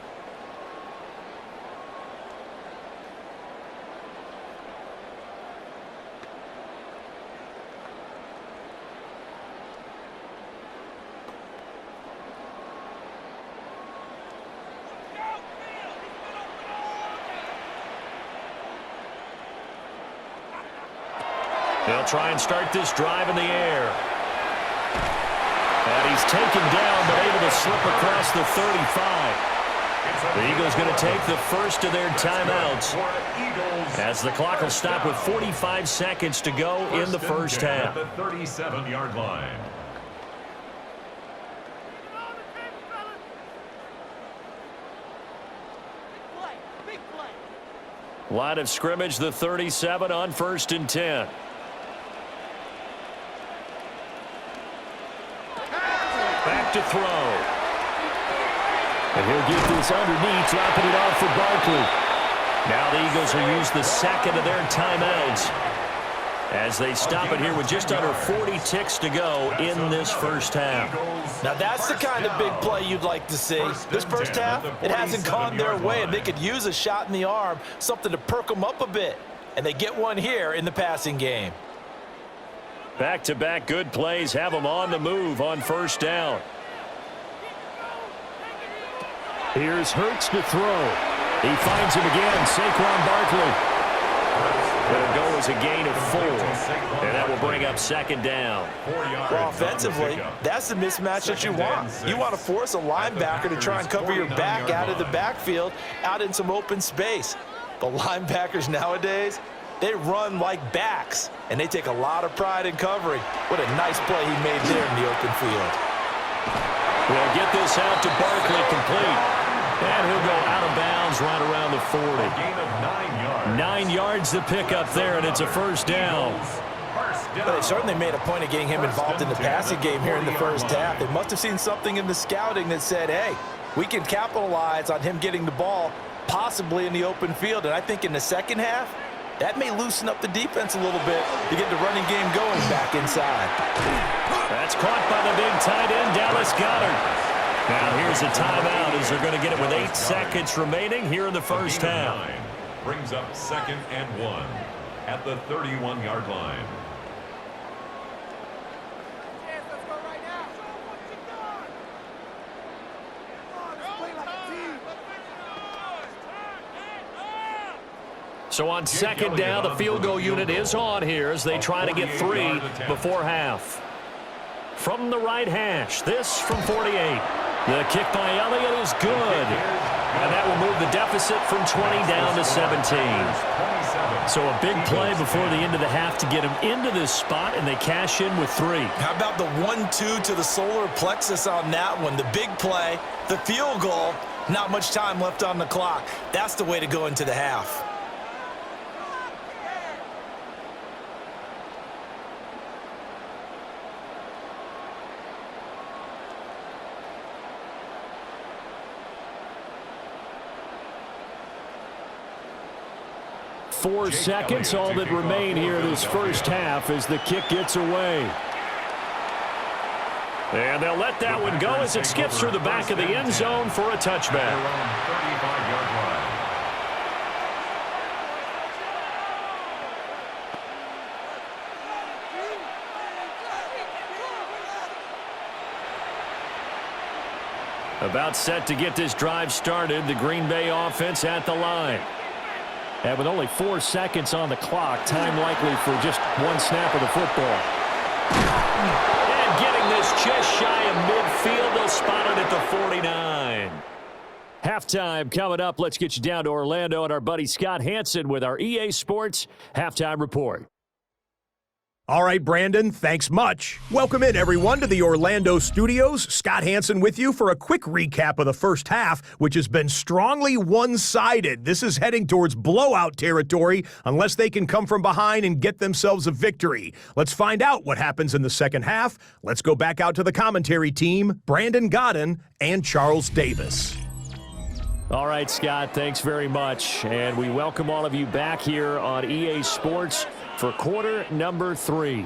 [SPEAKER 1] They'll try and start this drive in the air. And he's taken down, but able to slip across the 35. The Eagles going to take the first of their timeouts as the clock will stop with 45 seconds to go in the first half.
[SPEAKER 3] At the 37-yard line.
[SPEAKER 1] Line of scrimmage, the 37 on 1st and 10. Back to throw. And he'll get this underneath, dropping it off for Barkley. Now the Eagles will use the second of their timeouts. as they stop it here with just under 40 ticks to go in this first half.
[SPEAKER 2] Now that's the kind of big play you'd like to see. This first half, it hasn't gone their way, and they could use a shot in the arm, something to perk them up a bit. And they get one here in the passing game.
[SPEAKER 1] Back-to-back good plays have them on the move on first down. Here's Hurts to throw. He finds him again, Saquon Barkley. It'll go as a gain of 4, and that will bring up second down.
[SPEAKER 2] Well, offensively, that's the mismatch that you want. You want to force a linebacker to try and cover your back out of the backfield, out in some open space. The linebackers nowadays, they run like backs, and they take a lot of pride in covering. What a nice play he made there in the open field.
[SPEAKER 1] We'll get this out to Barkley complete. And he'll go out of bounds right around the 40.
[SPEAKER 3] Gain of 9 yards.
[SPEAKER 1] 9 yards to pick up there, and it's a first down.
[SPEAKER 2] Well, they certainly made a point of getting him involved in the passing game here in the first half. They must have seen something in the scouting that said, hey, we can capitalize on him getting the ball possibly in the open field. And I think in the second half, that may loosen up the defense a little bit to get the running game going back inside.
[SPEAKER 1] That's caught by the big tight end, Dallas Goedert. Now here's a timeout as they're going to get it with 8 seconds remaining here in the first half.
[SPEAKER 3] Brings up 2nd and 1 at the 31-yard line. So on second down, the field goal unit is on here as they try to get 3 before half. From the right hash, this from 48. The kick by Elliott is good. And that will move the deficit from 20 down to 17. So a big play before the end of the half to get them into this spot, and they cash in with 3.
[SPEAKER 2] How about the 1-2 to the solar plexus on that one? The big play, the field goal, not much time left on the clock. That's the way to go into the half.
[SPEAKER 1] Four seconds, all that remain here this first half as the kick gets away. And they'll let that one go as it skips through the back of the end zone for a touchback. About set to get this drive started, the Green Bay offense at the line. And with only 4 seconds on the clock, time likely for just one snap of the football. And getting this just shy of midfield, they'll spot it at the 49. Halftime coming up. Let's get you down to Orlando and our buddy Scott Hansen with our EA Sports Halftime Report.
[SPEAKER 4] All right, Brandon, thanks much. Welcome in, everyone, to the Orlando studios. Scott Hansen with you for a quick recap of the first half, which has been strongly one-sided. This is heading towards blowout territory unless they can come from behind and get themselves a victory. Let's find out what happens in the second half. Let's go back out to the commentary team, Brandon Gaudin and Charles Davis.
[SPEAKER 1] All right, Scott, thanks very much. And we welcome all of you back here on EA Sports for quarter number 3.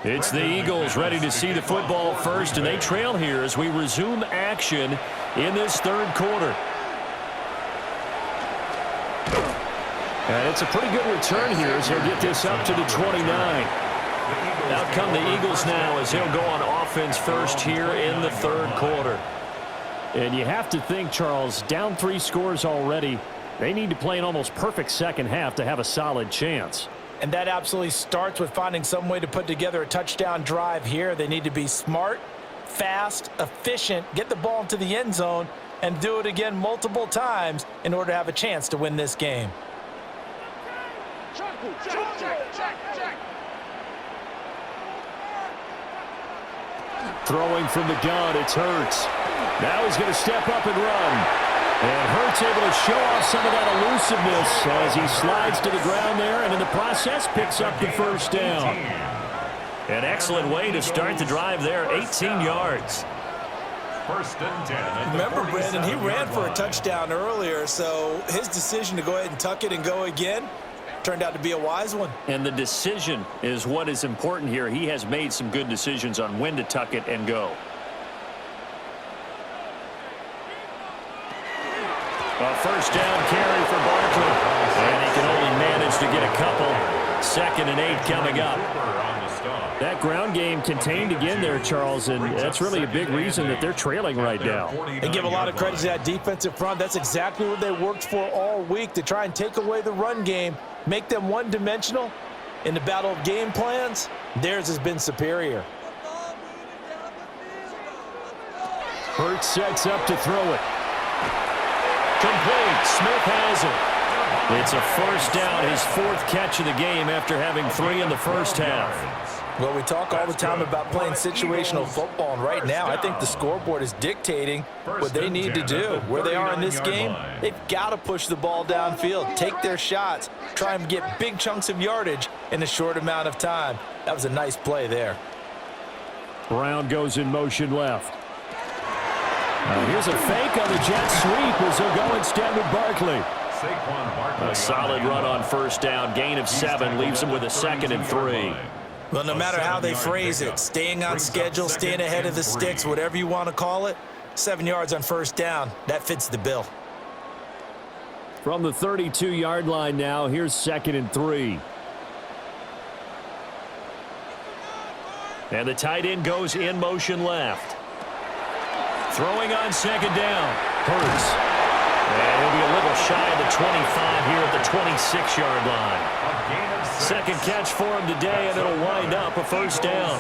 [SPEAKER 1] It's the Eagles ready to see the football first, and they trail here as we resume action in this third quarter. And it's a pretty good return here as he'll get this up to the 29. Out come the Eagles now as he'll go on offense first here in the third quarter. And you have to think, Charles, down 3 scores already. They need to play an almost perfect second half to have a solid chance.
[SPEAKER 2] And that absolutely starts with finding some way to put together a touchdown drive here. They need to be smart, fast, efficient, get the ball into the end zone, and do it again multiple times in order to have a chance to win this game.
[SPEAKER 5] Check.
[SPEAKER 1] Throwing from the gun, it's Hurts. Now he's going to step up and run. And Hurts able to show off some of that elusiveness as he slides to the ground there, and in the process picks up the first down. An excellent way to start the drive there, 18 yards.
[SPEAKER 5] First and 10.
[SPEAKER 2] Remember, Brandon, he ran for a touchdown earlier, so his decision to go ahead and tuck it and go again turned out to be a wise one.
[SPEAKER 1] And the decision is what is important here. He has made some good decisions on when to tuck it and go. A first down carry for Barkley. And he can only manage to get a couple. 2nd and 8 coming up. That ground game contained again there, Charles, and that's really a big reason that they're trailing right now.
[SPEAKER 2] They give a lot of credit to that defensive front. That's exactly what they worked for all week, to try and take away the run game, make them one-dimensional. In the battle of game plans, theirs has been superior.
[SPEAKER 1] Hurts sets up to throw it. Complete. Smith has it. It's a first down, his 4th catch of the game after having 3 in the first half.
[SPEAKER 2] Well, we talk all the time about playing situational football, and right now I think the scoreboard is dictating what they need to do. Where they are in this game, they've got to push the ball downfield, take their shots, try and get big chunks of yardage in a short amount of time. That was a nice play there.
[SPEAKER 1] Brown goes in motion left. Here's a fake on the jet sweep as he'll go instead with Barkley. A solid run on first down. Gain of 7 leaves him with a 2nd and 3.
[SPEAKER 2] Well, no matter how they phrase it, staying on schedule, staying ahead of the sticks, whatever you want to call it, 7 yards on first down, that fits the bill.
[SPEAKER 1] From the 32-yard line now, here's 2nd and 3. And the tight end goes in motion left. Throwing on 2nd down. Hurts. And he'll be a little shy of the 25 here at the 26-yard line. 2nd catch for him today, and it'll wind up a first down.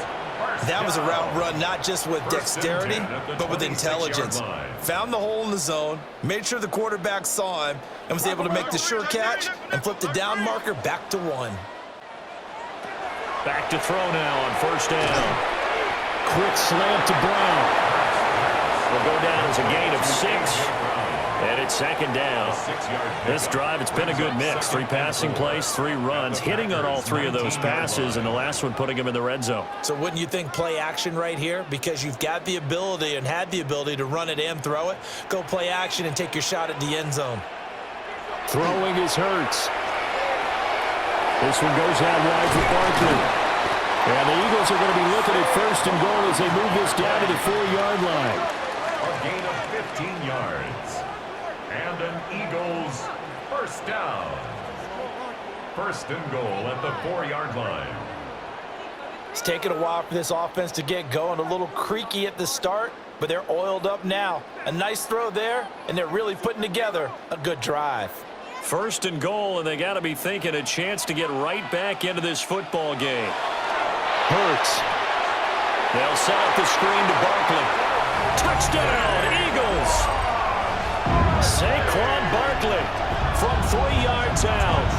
[SPEAKER 2] That was a route run not just with dexterity, but with intelligence. Found the hole in the zone, made sure the quarterback saw him, and was able to make the sure catch and flip the down marker back to 1.
[SPEAKER 1] Back to throw now on first down. Quick slant to Brown. Will go down as a gain of 6. And it's 2nd down. This drive, it's been a good mix. 3 passing plays, 3 runs, hitting on all 3 of those passes, and the last one putting him in the red zone.
[SPEAKER 2] So wouldn't you think play action right here? Because you've got the ability and had the ability to run it and throw it. Go play action and take your shot at the end zone.
[SPEAKER 1] Throwing is Hurts. This one goes out wide for Barkley. And the Eagles are going to be looking at 1st and goal as they move this down to the 4-yard line.
[SPEAKER 5] A gain of 15 yards. And an Eagles first down. 1st and goal at the 4-yard line.
[SPEAKER 2] It's taken a while for this offense to get going. A little creaky at the start, but they're oiled up now. A nice throw there, and they're really putting together a good drive.
[SPEAKER 1] 1st and goal, and they got to be thinking a chance to get right back into this football game. Hurts. They'll set up the screen to Barkley. Touchdown, Eagles! Saquon Barkley from 3 yards out.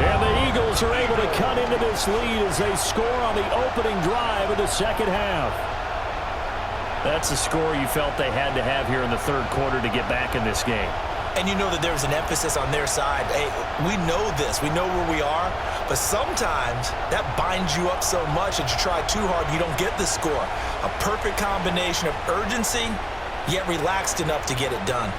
[SPEAKER 1] And the Eagles are able to cut into this lead as they score on the opening drive of the 2nd half. That's a score you felt they had to have here in the 3rd quarter to get back in this game.
[SPEAKER 2] And you know that there's an emphasis on their side. Hey, we know this. We know where we are. But sometimes that binds you up so much that you try too hard, you don't get the score. A perfect combination of urgency, yet relaxed enough to get it done.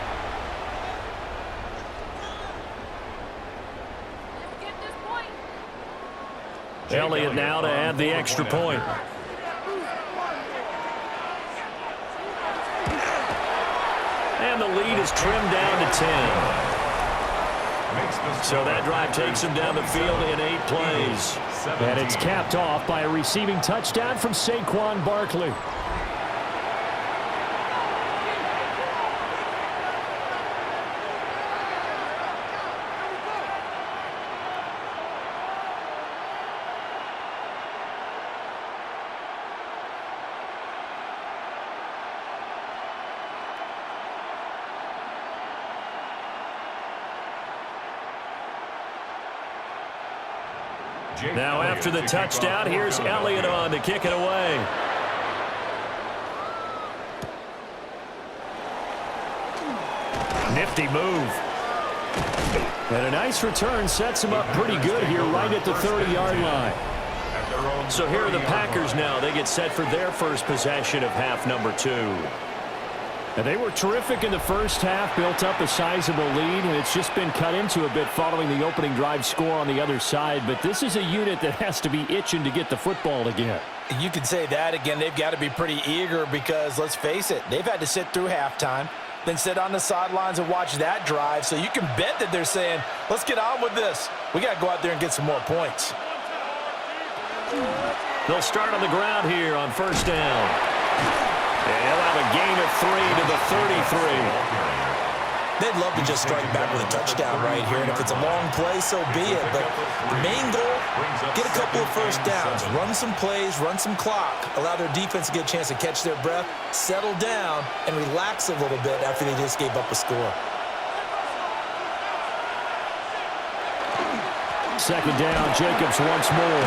[SPEAKER 1] Elliott now to add the extra point. And the lead is trimmed down to 10. So that drive takes him down the field in 8 plays. And it's capped off by a receiving touchdown from Saquon Barkley. Now after the touchdown, here's Elliott on to kick it away.
[SPEAKER 3] Nifty move.
[SPEAKER 1] And a nice return sets him up pretty good here right at the 30-yard line.
[SPEAKER 3] So here are the Packers now. They get set for their first possession of half number 2.
[SPEAKER 1] And they were terrific in the first half, built up a sizable lead, and it's just been cut into a bit following the opening drive score on the other side. But this is a unit that has to be itching to get the football again.
[SPEAKER 2] You could say that again. They've got to be pretty eager because, let's face it, they've had to sit through halftime, then sit on the sidelines and watch that drive. So you can bet that they're saying, let's get on with this. We got to go out there and get some more points.
[SPEAKER 3] They'll start on the ground here on first down. And he'll have a gain of 3 to the 33.
[SPEAKER 2] They'd love to just strike back with a touchdown right here, and if it's a long play, so be it. But the main goal, get a couple of first downs, run some plays, run some clock, allow their defense to get a chance to catch their breath, settle down, and relax a little bit after they just gave up a score.
[SPEAKER 1] Second down, Jacobs once more.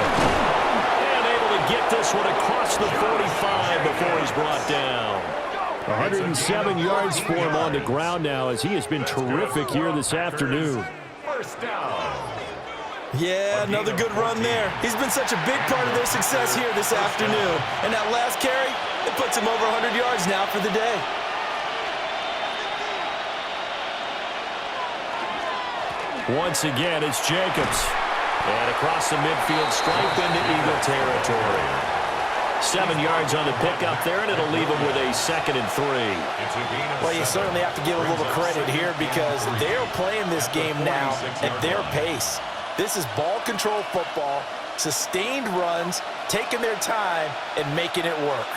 [SPEAKER 3] And able to get this one across the 45 before he's brought down.
[SPEAKER 1] 107 yards for him on the ground now as he has been terrific here this afternoon.
[SPEAKER 5] First down.
[SPEAKER 2] Yeah, another good run there. He's been such a big part of their success here this afternoon. And that last carry, it puts him over 100 yards now for the day.
[SPEAKER 3] Once again, it's Jacobs. And across the midfield stripe into Eagle territory. 7 yards on the pickup there, and it'll leave him with a 2nd and 3.
[SPEAKER 2] Well, you certainly have to give a little credit here because they're playing this game now at their pace. This is ball control football, sustained runs, taking their time, and making it work.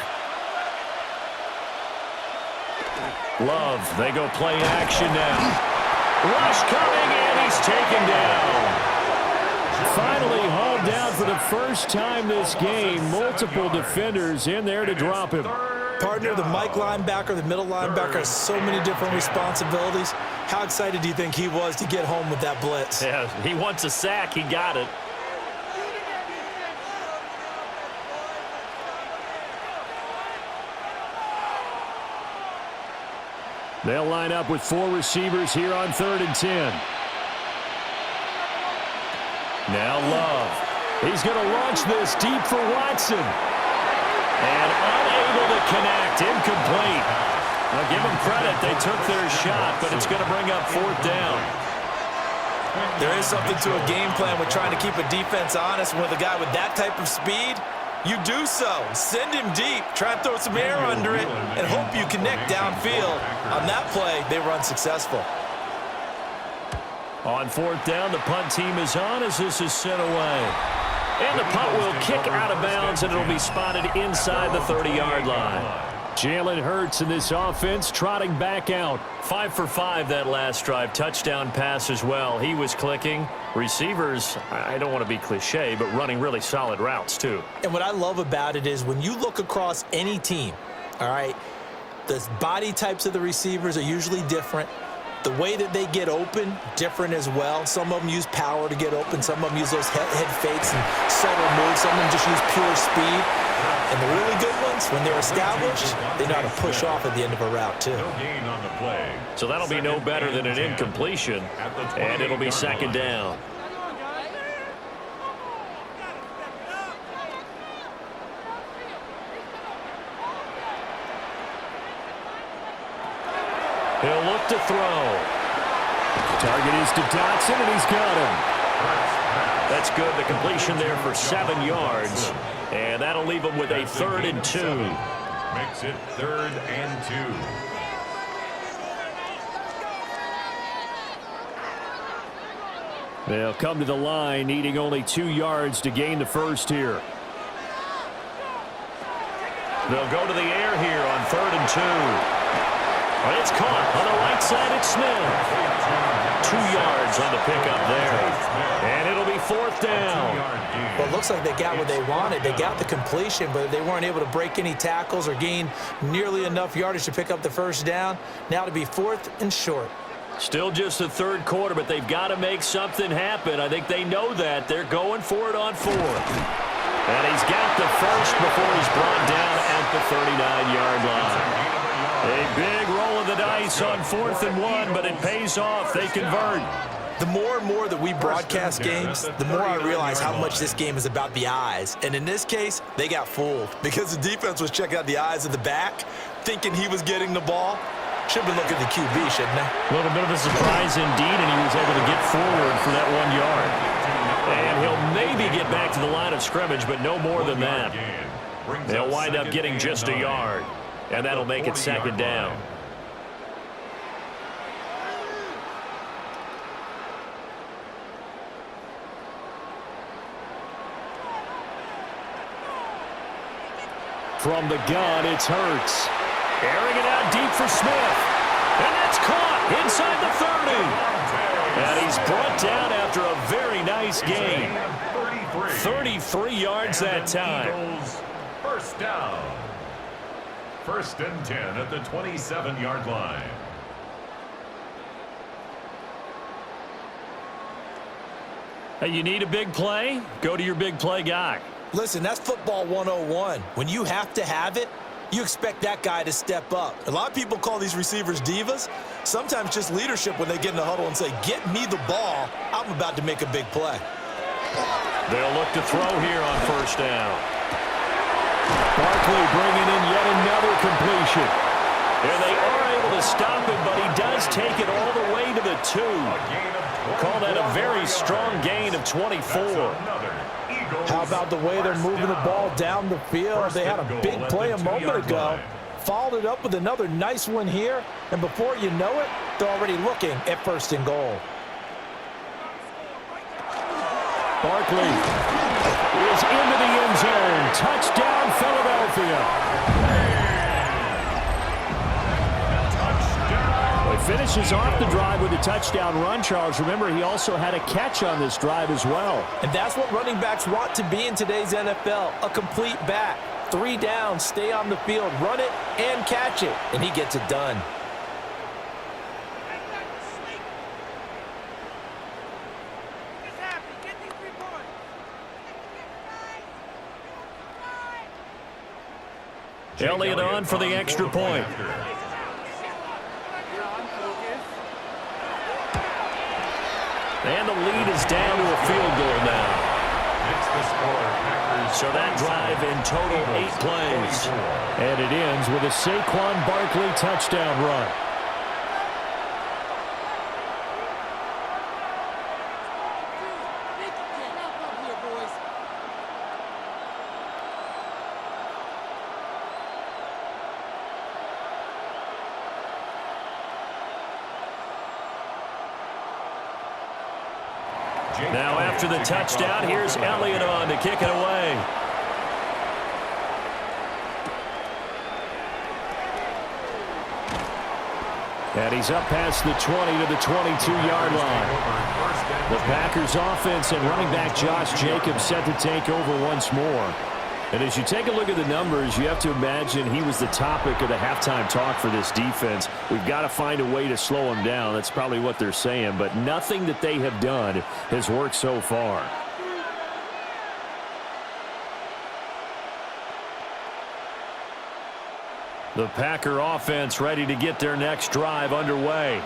[SPEAKER 3] Love, they go play action now. Rush coming, and he's taken down.
[SPEAKER 1] Finally hauled down for the first time this game. Multiple defenders in there to drop him.
[SPEAKER 2] Partner, the Mike linebacker, the middle linebacker has so many different responsibilities. How excited do you think he was to get home with that blitz?
[SPEAKER 3] Yeah, he wants a sack. He got it.
[SPEAKER 1] They'll line up with 4 receivers here on 3rd and 10. Now Love. He's going to launch this deep for Watson. And unable to connect. Incomplete. Now give them credit. They took their shot, but it's going to bring up 4th down.
[SPEAKER 2] There is something to a game plan with trying to keep a defense honest. With a guy with that type of speed, you do so. Send him deep. Try and throw some air under it and hope you connect downfield. On that play, they were unsuccessful.
[SPEAKER 3] On 4th down, the punt team is on as this is sent away. And the punt will kick out of bounds, and it'll be spotted inside the 30-yard line.
[SPEAKER 1] Jalen Hurts in this offense trotting back out.
[SPEAKER 3] 5 for 5 that last drive. Touchdown pass as well. He was clicking. Receivers, I don't want to be cliche, but running really solid routes too.
[SPEAKER 2] And what I love about it is when you look across any team, all right, the body types of the receivers are usually different. The way that they get open, different as well. Some of them use power to get open. Some of them use those head fakes and subtle moves. Some of them just use pure speed. And the really good ones, when they're established, they know how to push off at the end of a route, too.
[SPEAKER 5] No gain on the play.
[SPEAKER 3] So that'll be no better than an incompletion, and it'll be 2nd down. He'll look to throw.
[SPEAKER 1] Target is to Dotson, and he's got him.
[SPEAKER 3] That's good. The completion there for 7 yards. And that'll leave him with a 3rd and 2.
[SPEAKER 5] Makes it 3rd and 2.
[SPEAKER 1] They'll come to the line, needing only 2 yards to gain the first here.
[SPEAKER 3] They'll go to the air here on 3rd and 2. But it's caught on the right side. It's Smith. 2 yards on the pickup there. And it'll be 4th down.
[SPEAKER 2] Well, it looks like they got what they wanted. They got the completion, but they weren't able to break any tackles or gain nearly enough yardage to pick up the first down. Now to be 4th and short.
[SPEAKER 3] Still just the 3rd quarter, but they've got to make something happen. I think they know that. They're going for it on 4th. And he's got the first before he's brought down at the 39-yard line. A big roll rolling the dice on 4th and 1, but it pays off. They convert.
[SPEAKER 2] The more and more that we broadcast games, the more I realize how much this game is about the eyes. And in this case, they got fooled because the defense was checking out the eyes of the back, thinking he was getting the ball. Should have been looking at the QB, shouldn't they?
[SPEAKER 3] A little bit of a surprise indeed, and he was able to get forward for that 1 yard. And he'll maybe get back to the line of scrimmage, but no more than that. They'll wind up getting just a yard, and that'll make it 2nd down. From the gun, it's Hurts. Airing it out deep for Smith. And that's caught inside the 30. And he's brought down after a very nice gain. 33 yards that time.
[SPEAKER 5] First down. 1st and 10 at the 27-yard line.
[SPEAKER 3] Hey, you need a big play? Go to your big play guy.
[SPEAKER 2] Listen, that's football 101. When you have to have it, you expect that guy to step up. A lot of people call these receivers divas. Sometimes just leadership when they get in the huddle and say, get me the ball. I'm about to make a big play.
[SPEAKER 3] They'll look to throw here on 1st down. Barkley bringing in yet another completion. And they are able to stop him, but he does take it all the way to the 2. Call that a very strong gain of 24.
[SPEAKER 2] How about the way they're moving the ball down the field? They had a big play a moment ago. Followed it up with another nice one here. And before you know it, they're already looking at 1st and goal. Barkley is into the end zone. Touchdown, Philadelphia.
[SPEAKER 3] He finishes off the drive with a touchdown run, Charles. Remember, he also had a catch on this drive as well.
[SPEAKER 2] And that's what running backs want to be in today's NFL, a complete back. 3 downs, stay on the field, run it, and catch it. And he gets it done.
[SPEAKER 3] Elliott on for the extra point. And the lead is down to a field goal now. So that drive in total 8 plays.
[SPEAKER 1] And it ends with a Saquon Barkley touchdown run.
[SPEAKER 3] Now after the touchdown, here's Elliott on to kick it away.
[SPEAKER 1] And he's up past the 20 to the 22-yard line. The Packers offense and running back Josh Jacobs set to take over once more. And as you take a look at the numbers, you have to imagine he was the topic of the halftime talk for this defense. We've got to find a way to slow him down. That's probably what they're saying. But nothing that they have done has worked so far. The Packer offense ready to get their next drive underway.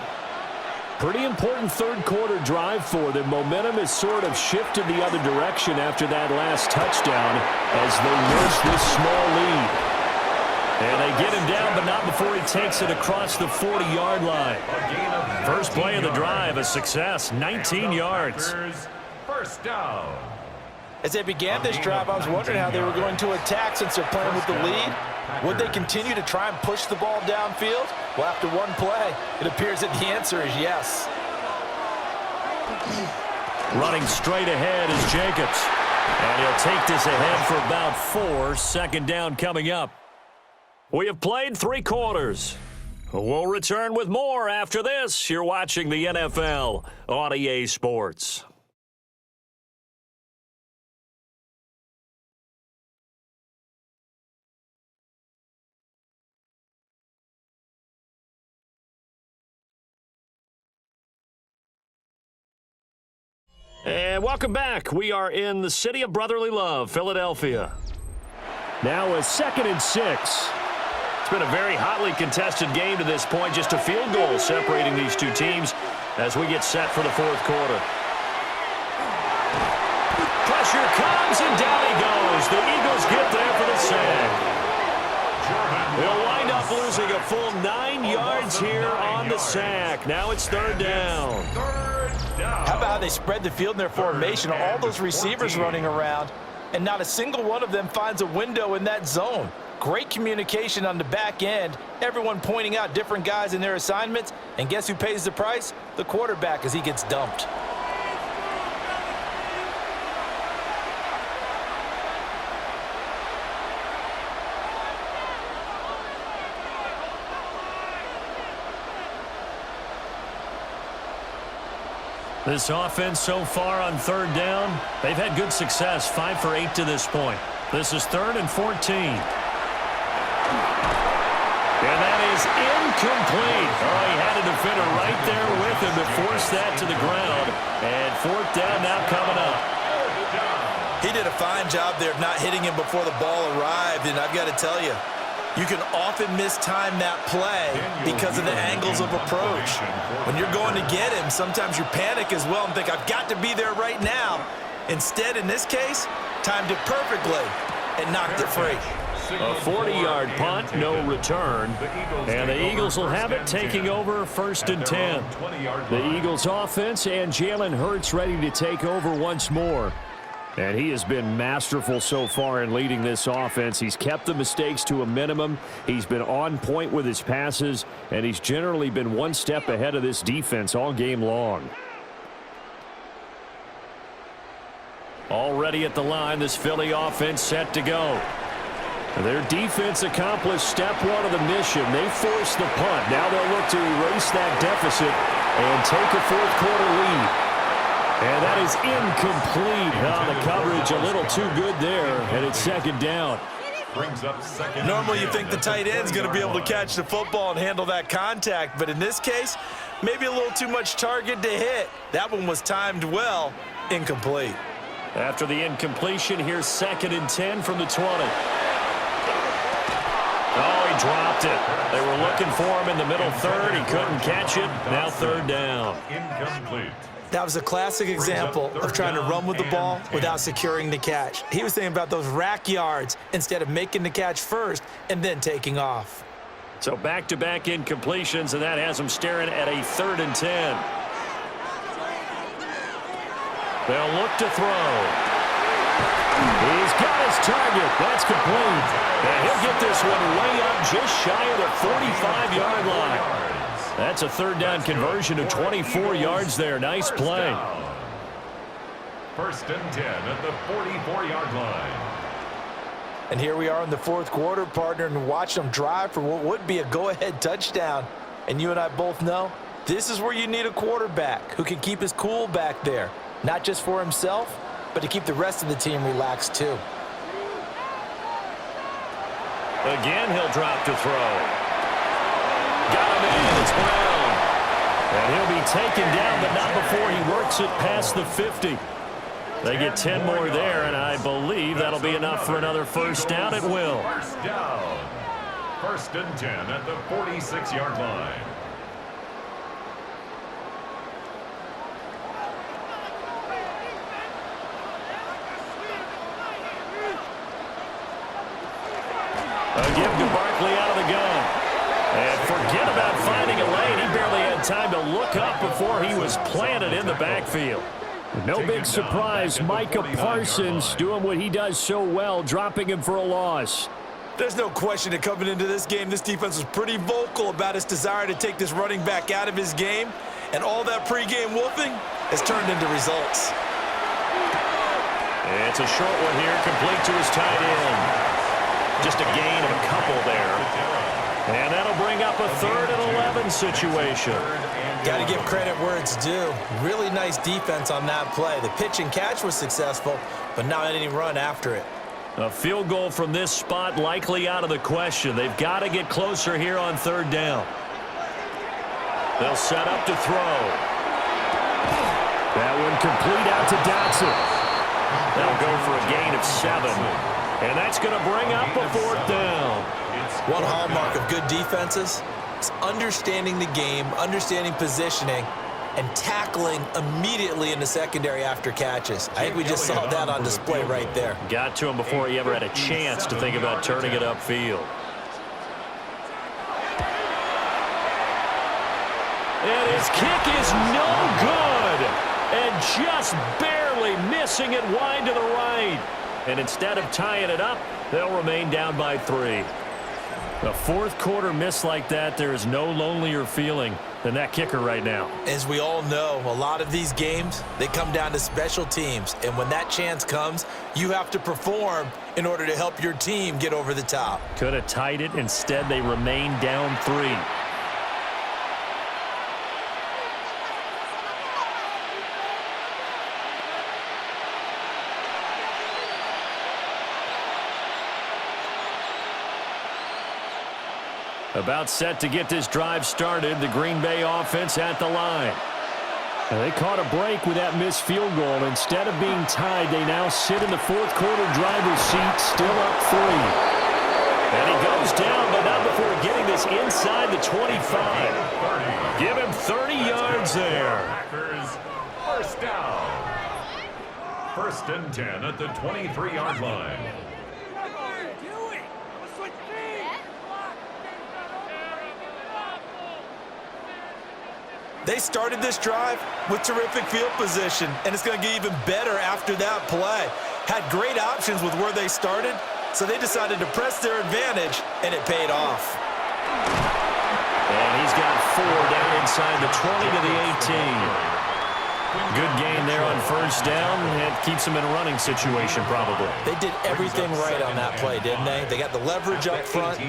[SPEAKER 1] Pretty important third-quarter drive for them. Momentum has sort of shifted the other direction after that last touchdown as they nurse this small lead. And they get him down, but not before he takes it across the 40-yard line. First play of the drive, a success, 19 yards.
[SPEAKER 5] First down.
[SPEAKER 2] As they began this drive, I was wondering how they were going to attack since they're playing with the lead. Would they continue to try and push the ball downfield? Well, after one play, it appears that the answer is yes.
[SPEAKER 3] Running straight ahead is Jacobs. And he'll take this ahead for about 4. Second down coming up. We have played 3 quarters. We'll return with more after this. You're watching the NFL on EA Sports. And welcome back. We are in the city of brotherly love, Philadelphia.
[SPEAKER 1] Now a 2nd and 6.
[SPEAKER 3] It's been a very hotly contested game to this point. Just a field goal separating these two teams as we get set for the fourth quarter. Pressure comes, and down he goes. The Eagles get there for the sack. They'll wind up losing a full 9 yards here on the sack. Now it's third down.
[SPEAKER 2] How about how they spread the field in their formation? All those receivers running around, and not a single one of them finds a window in that zone. Great communication on the back end. Everyone pointing out different guys in their assignments. And guess who pays the price? The quarterback, as he gets dumped.
[SPEAKER 3] This offense so far on third down, they've had good success, 5 for 8 to this point. This is 3rd and 14. And that is incomplete. Oh, he had a defender right there with him to force that to the ground. And 4th down now coming up.
[SPEAKER 2] He did a fine job there of not hitting him before the ball arrived, and I've got to tell you, you can often mistime that play because of the angles of approach. When you're going to get him, sometimes you panic as well and think, I've got to be there right now. Instead, in this case, timed it perfectly and knocked it free.
[SPEAKER 3] A 40-yard punt, no return. And the Eagles will have it, taking over 1st and 10. The Eagles offense and Jalen Hurts ready to take over once more. And he has been masterful so far in leading this offense. He's kept the mistakes to a minimum. He's been on point with his passes, and he's generally been one step ahead of this defense all game long. Already at the line, this Philly offense set to go. Their defense accomplished step 1 of the mission. They forced the punt. Now they'll look to erase that deficit and take a fourth quarter lead. And that is incomplete. The coverage a little too good there, and it's 2nd down.
[SPEAKER 2] Normally you think the tight end's going to be able to catch the football and handle that contact, but in this case, maybe a little too much target to hit. That one was timed well, incomplete.
[SPEAKER 3] After the incompletion, here's 2nd and 10 from the 20. Oh, he dropped it. They were looking for him in the middle third. He couldn't catch it. Now 3rd down.
[SPEAKER 5] Incomplete.
[SPEAKER 2] That was a classic example of trying to run with the ball without securing the catch. He was thinking about those rack yards instead of making the catch first and then taking off.
[SPEAKER 3] So back-to-back incompletions, and that has him staring at a 3rd and 10. They'll look to throw. He's got his target. That's complete. And he'll get this one way up just shy of the 45-yard line. That's a 3rd down conversion of 24 yards there. Nice play.
[SPEAKER 5] 1st and 10 at the 44-yard line.
[SPEAKER 2] And here we are in the 4th quarter, partner, and watch them drive for what would be a go-ahead touchdown. And you and I both know this is where you need a quarterback who can keep his cool back there, not just for himself, but to keep the rest of the team relaxed too.
[SPEAKER 3] Again, he'll drop to throw. Got him in. It's Brown. And he'll be taken down, but not before he works it past the 50. They get 10 more there, and I believe that'll be enough for another 1st down. It will.
[SPEAKER 5] 1st down. 1st and 10 at the 46-yard line.
[SPEAKER 3] A give to Barkley out of the gun. And forget about finding a lane. He barely had time to look up before he was planted in the backfield. No big surprise. Micah Parsons doing what he does so well, dropping him for a loss.
[SPEAKER 2] There's no question that coming into this game, this defense was pretty vocal about its desire to take this running back out of his game. And all that pregame wolfing has turned into results.
[SPEAKER 3] It's a short one here, complete to his tight end. Just a gain of a couple there. And that'll bring up a 3rd and 11 situation.
[SPEAKER 2] Got to give credit where it's due. Really nice defense on that play. The pitch and catch was successful, but not any run after it.
[SPEAKER 3] A field goal from this spot likely out of the question. They've got to get closer here on 3rd down. They'll set up to throw. That one complete out to Dotson. That'll go for a gain of 7. And that's going to bring up a fourth down.
[SPEAKER 2] One hallmark of good defenses is understanding the game, understanding positioning, and tackling immediately in the secondary after catches. I think we just saw that on display right there.
[SPEAKER 3] Got to him before he ever had a chance to think about turning it upfield. And his kick is no good. And just barely missing it wide to the right. And instead of tying it up, they'll remain down by 3. A fourth quarter miss like that, there is no lonelier feeling than that kicker right now.
[SPEAKER 2] As we all know, a lot of these games, they come down to special teams. And when that chance comes, you have to perform in order to help your team get over the top.
[SPEAKER 3] Could have tied it. Instead, they remain down 3. About set to get this drive started, the Green Bay offense at the line. And they caught a break with that missed field goal. Instead of being tied, they now sit in the fourth quarter driver's seat, still up 3. And he goes down, but not before getting this inside the 25. Give him 30 yards there.
[SPEAKER 5] Packers, first down. 1st and 10 at the 23-yard line.
[SPEAKER 2] They started this drive with terrific field position, and it's going to get even better after that play. Had great options with where they started, so they decided to press their advantage, and it paid off.
[SPEAKER 3] And he's got 4 down inside the 20 to the 18. Good gain there on first down. It keeps him in a running situation, probably.
[SPEAKER 2] They did everything right on that play, didn't they? They got the leverage up front,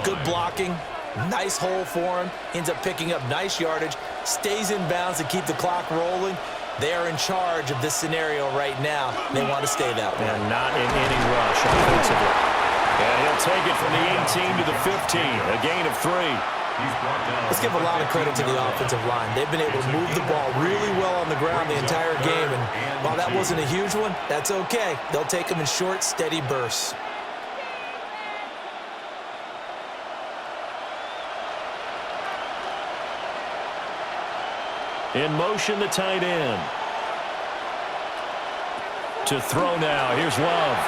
[SPEAKER 2] good blocking, nice hole for him, ends up picking up nice yardage, stays in bounds to keep the clock rolling. They are in charge of this scenario right now. They want to stay that way.
[SPEAKER 3] And not in any rush offensively. And he'll take it from the 18 to the 15, a gain of 3.
[SPEAKER 2] Let's give a lot of credit to the offensive line. They've been able to move the ball really well on the ground the entire game. And while that wasn't a huge one, that's okay. They'll take them in short, steady bursts.
[SPEAKER 3] In motion, the tight end. To throw now. Here's Love.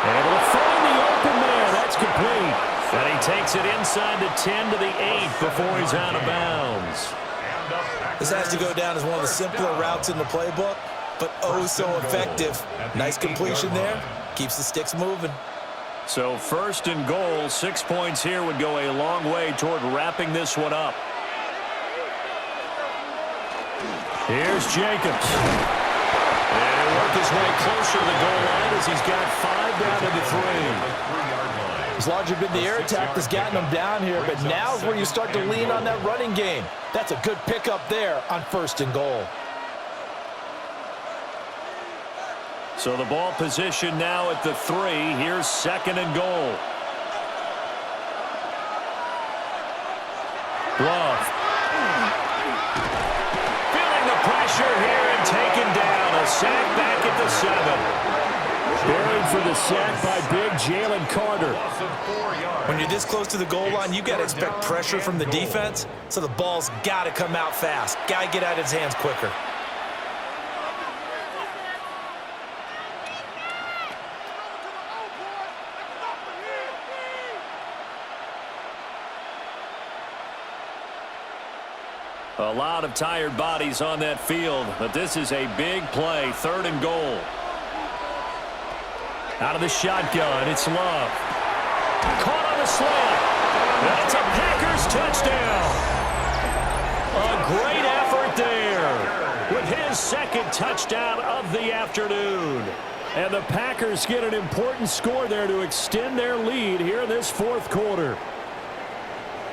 [SPEAKER 3] Able to find the open man. That's complete. And he takes it inside the 10 to the 8 before he's out of bounds.
[SPEAKER 2] This has to go down as one of the simpler routes in the playbook, but oh so effective. Nice completion there. Keeps the sticks moving.
[SPEAKER 3] So 1st and goal, 6 points here would go a long way toward wrapping this one up. Here's Jacobs. And he'll work his way closer to the goal line as he's got 5 down to the 3.
[SPEAKER 2] It's largely been the air attack that's gotten them down here, but now's where you start to lean on that running game. That's a good pickup there on 1st and goal.
[SPEAKER 3] So the ball position now at the 3. Here's 2nd and goal. Love. Feeling the pressure here and taken down. A sack back at the 7. Buried for the sack by big Jalen Carter.
[SPEAKER 2] When you're this close to the goal line, you got to expect pressure from the defense, so the ball's got to come out fast. Got to get out of his hands quicker.
[SPEAKER 3] A lot of tired bodies on that field, but this is a big play. 3rd and goal. Out of the shotgun, it's Love. Caught on the slant. That's a Packers touchdown. A great effort there with his 2nd touchdown of the afternoon. And the Packers get an important score there to extend their lead here in this 4th quarter.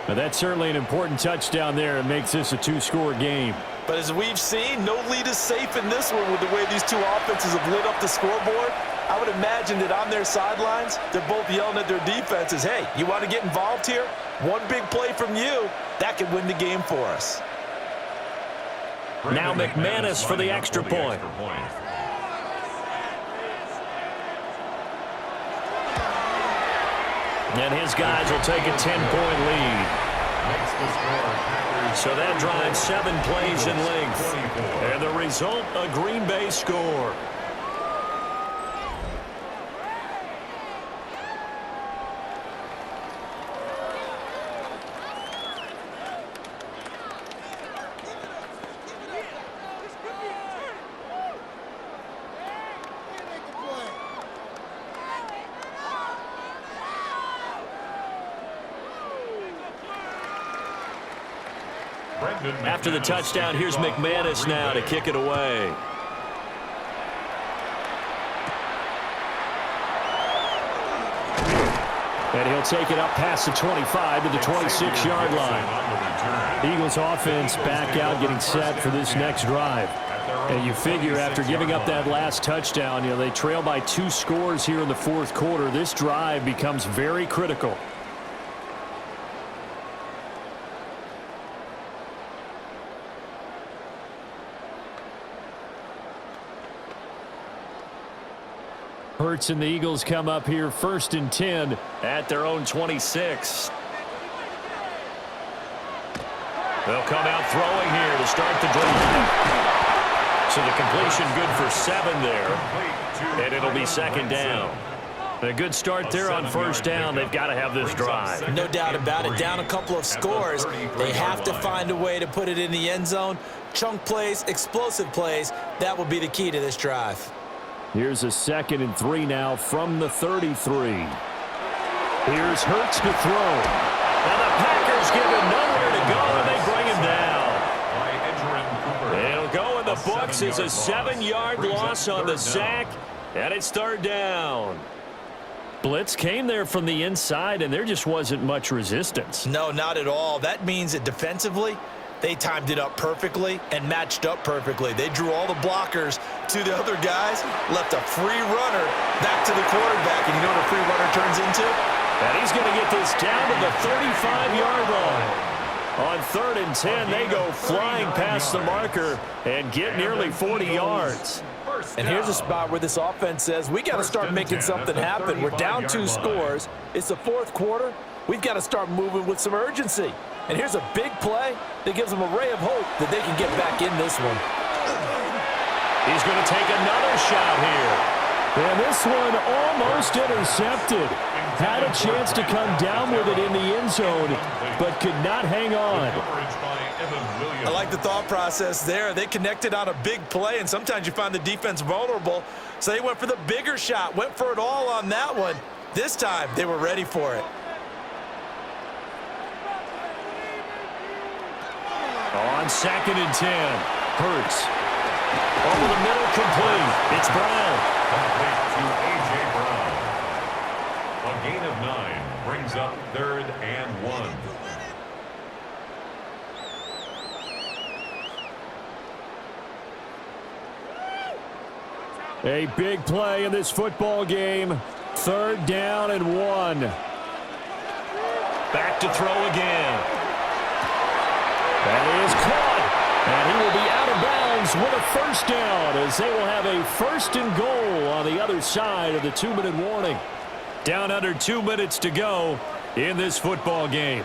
[SPEAKER 3] But that's certainly an important touchdown there and makes this a 2-score game.
[SPEAKER 2] But as we've seen, no lead is safe in this one with the way these two offenses have lit up the scoreboard. I would imagine that on their sidelines, they're both yelling at their defenses, hey, you want to get involved here? One big play from you, that could win the game for us.
[SPEAKER 3] Now McManus for the extra point. And his guys will take a 10-point lead.
[SPEAKER 5] Makes the score. Packers.
[SPEAKER 3] So that drives 7 plays in length.
[SPEAKER 5] 24.
[SPEAKER 3] And the result, a Green Bay score. After the touchdown, here's McManus now to kick it away. And he'll take it up past the 25 to the 26-yard line. Eagles offense back out getting set for this next drive. And you figure after giving up that last touchdown, they trail by 2 scores here in the fourth quarter. This drive becomes very critical. Hurts and the Eagles come up here 1st and 10 at their own 26. They'll come out throwing here to start the drive. So the completion good for 7 there. And it'll be 2nd down. A good start there on 1st down. They've got to have this drive.
[SPEAKER 2] No doubt about it. Down a couple of scores. They have to find a way to put it in the end zone. Chunk plays, explosive plays. That will be the key to this drive.
[SPEAKER 3] Here's a 2nd and 3 now from the 33. Here's Hurts to throw. Now the Packers give him nowhere to go, and they bring him down. It'll go in the books as a 7-yard loss on the sack, and it's 3rd down. Blitz came there from the inside, and there just wasn't much resistance.
[SPEAKER 2] No, not at all. That means that defensively, they timed it up perfectly and matched up perfectly. They drew all the blockers to the other guys, left a free runner back to the quarterback, and you know what a free runner turns into?
[SPEAKER 3] And he's going to get this down to the 35-yard line. On 3rd and 10, they go flying past the marker and get nearly 40 yards.
[SPEAKER 2] And here's a spot where this offense says, we got to start making something happen. We're down 2 scores. It's the 4th quarter. We've got to start moving with some urgency. And here's a big play that gives them a ray of hope that they can get back in this one.
[SPEAKER 3] He's going to take another shot here. And this one almost intercepted. Had a chance to come down with it in the end zone, but could not hang on.
[SPEAKER 2] I like the thought process there. They connected on a big play, and sometimes you find the defense vulnerable. So they went for the bigger shot, went for it all on that one. This time, they were ready for it.
[SPEAKER 3] On 2nd and 10, Hurts. Over the middle, complete. It's Brown.
[SPEAKER 5] Complete to A.J. Brown. A gain of 9 brings up 3rd and 1.
[SPEAKER 3] A big play in this football game. 3rd down and 1. Back to throw again. That is caught, and he will be out of bounds with a 1st down as they will have a 1st and goal on the other side of the 2-minute warning. Down under 2 minutes to go in this football game.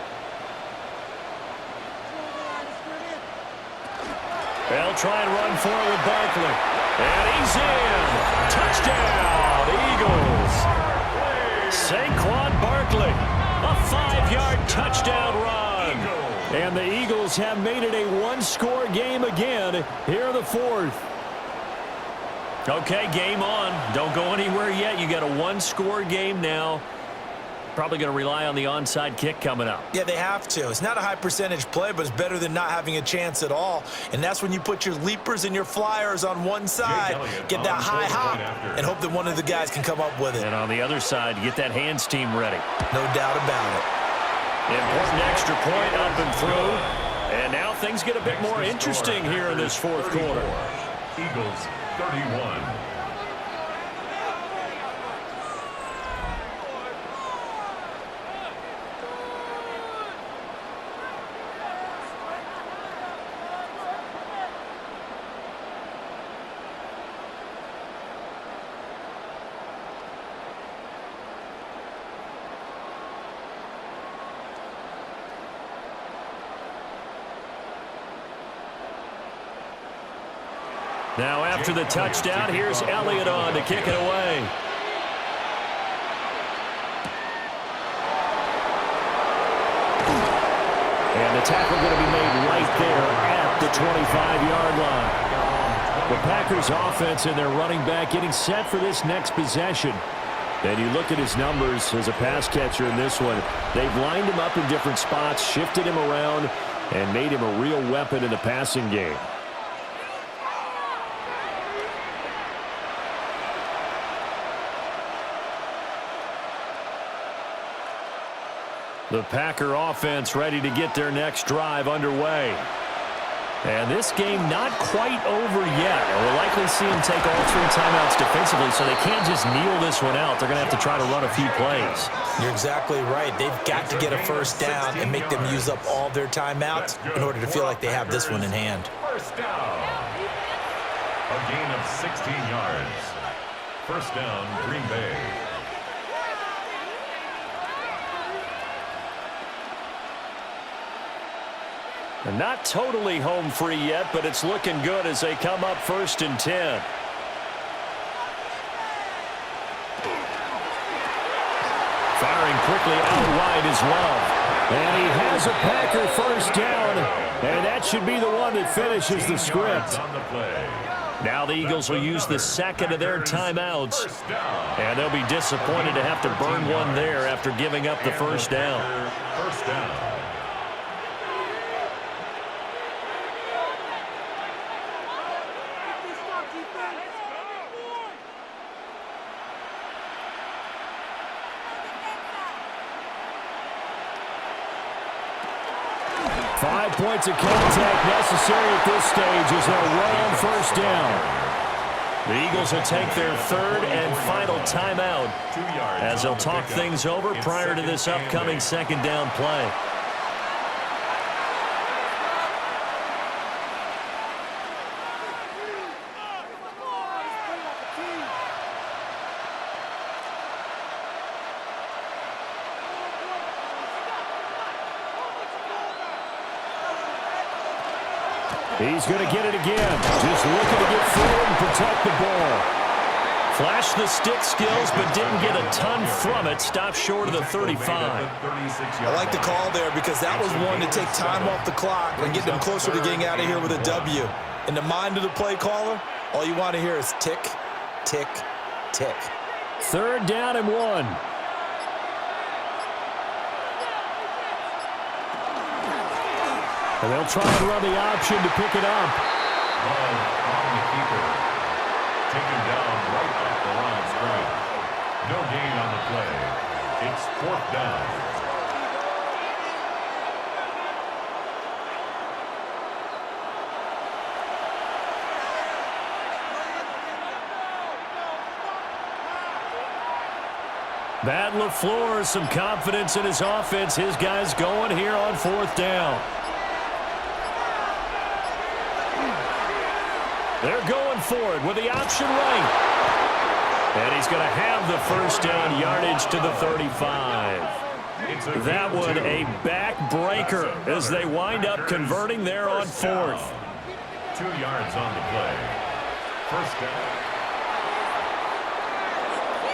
[SPEAKER 3] They'll try and run for it with Barkley. And he's in. Touchdown, Eagles. Saquon Barkley, a 5-yard touchdown run. And the Eagles have made it a 1-score game again here in the 4th. Okay, game on. Don't go anywhere yet. You got a 1-score game now. Probably going to rely on the onside kick coming up.
[SPEAKER 2] Yeah, they have to. It's not a high percentage play, but it's better than not having a chance at all. And that's when you put your leapers and your flyers on one side, get that high hop, and hope that one of the guys can come up with it.
[SPEAKER 3] And on the other side, get that hands team ready.
[SPEAKER 2] No doubt about it.
[SPEAKER 3] Important extra point up and through. And now things get a bit more interesting here in this 4th quarter.
[SPEAKER 5] Eagles 31.
[SPEAKER 3] Now after the touchdown, here's Elliott on to kick it away. And the tackle going to be made right there at the 25-yard line. The Packers offense and their running back getting set for this next possession. And you look at his numbers as a pass catcher in this one. They've lined him up in different spots, shifted him around, and made him a real weapon in the passing game. The Packer offense ready to get their next drive underway. And this game not quite over yet. We'll likely see them take all 3 timeouts defensively, so they can't just kneel this one out. They're going to have to try to run a few plays.
[SPEAKER 2] You're exactly right. They've got to get a first down and make them use up all their timeouts in order to feel like they have this one in hand.
[SPEAKER 5] First down. A gain of 16 yards. First down, Green Bay.
[SPEAKER 3] And not totally home free yet, but it's looking good as they come up 1st and 10. Firing quickly out wide is Love. And he has a Packer first down, and that should be the one that finishes the script. Now the Eagles will use the second of their timeouts, and they'll be disappointed to have to burn one there after giving up the first down.
[SPEAKER 5] First down.
[SPEAKER 3] 5 points of contact necessary at this stage as they'll run on first down. The Eagles will take their 3rd and final timeout as they'll talk things over prior to this upcoming 2nd down play. He's going to get it again. Just looking to get forward and protect the ball. Flashed the stick skills, but didn't get a ton from it. Stopped short of the 35.
[SPEAKER 2] I like the call there because that was one to take time off the clock and get them closer to getting out of here with a W. In the mind of the play caller, all you want to hear is tick, tick, tick.
[SPEAKER 3] 3rd down and 1. And they'll try and run the option to pick it up.
[SPEAKER 5] Love on the keeper. Taken down right off the line of scrimmage. No gain on the play. It's 4th down.
[SPEAKER 3] Matt LaFleur, some confidence in his offense. His guys going here on 4th down. They're going for it with the option right. And he's going to have the first down yardage to the 35. That one a backbreaker as they wind up converting there on 4th.
[SPEAKER 5] 2 yards on the play. First down.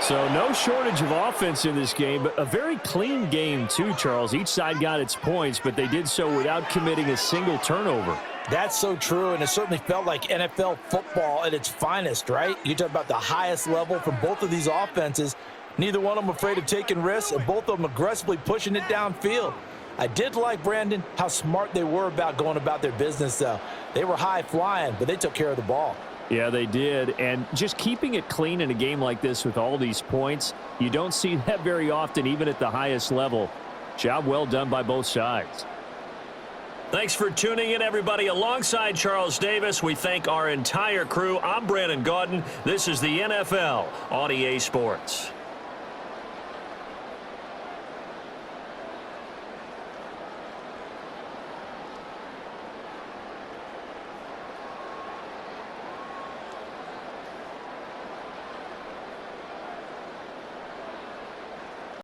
[SPEAKER 3] So no shortage of offense in this game, but a very clean game too, Charles. Each side got its points, but they did so without committing a single turnover.
[SPEAKER 2] That's so true, and it certainly felt like NFL football at its finest, right? You talk about the highest level from both of these offenses. Neither one of them afraid of taking risks, and both of them aggressively pushing it downfield. I did like, Brandon, how smart they were about going about their business, though. They were high-flying, but they took care of the ball.
[SPEAKER 3] Yeah, they did, and just keeping it clean in a game like this with all these points, you don't see that very often, even at the highest level. Job well done by both sides. Thanks for tuning in, everybody. Alongside Charles Davis, we thank our entire crew. I'm Brandon Gaudin. This is the NFL on EA Sports.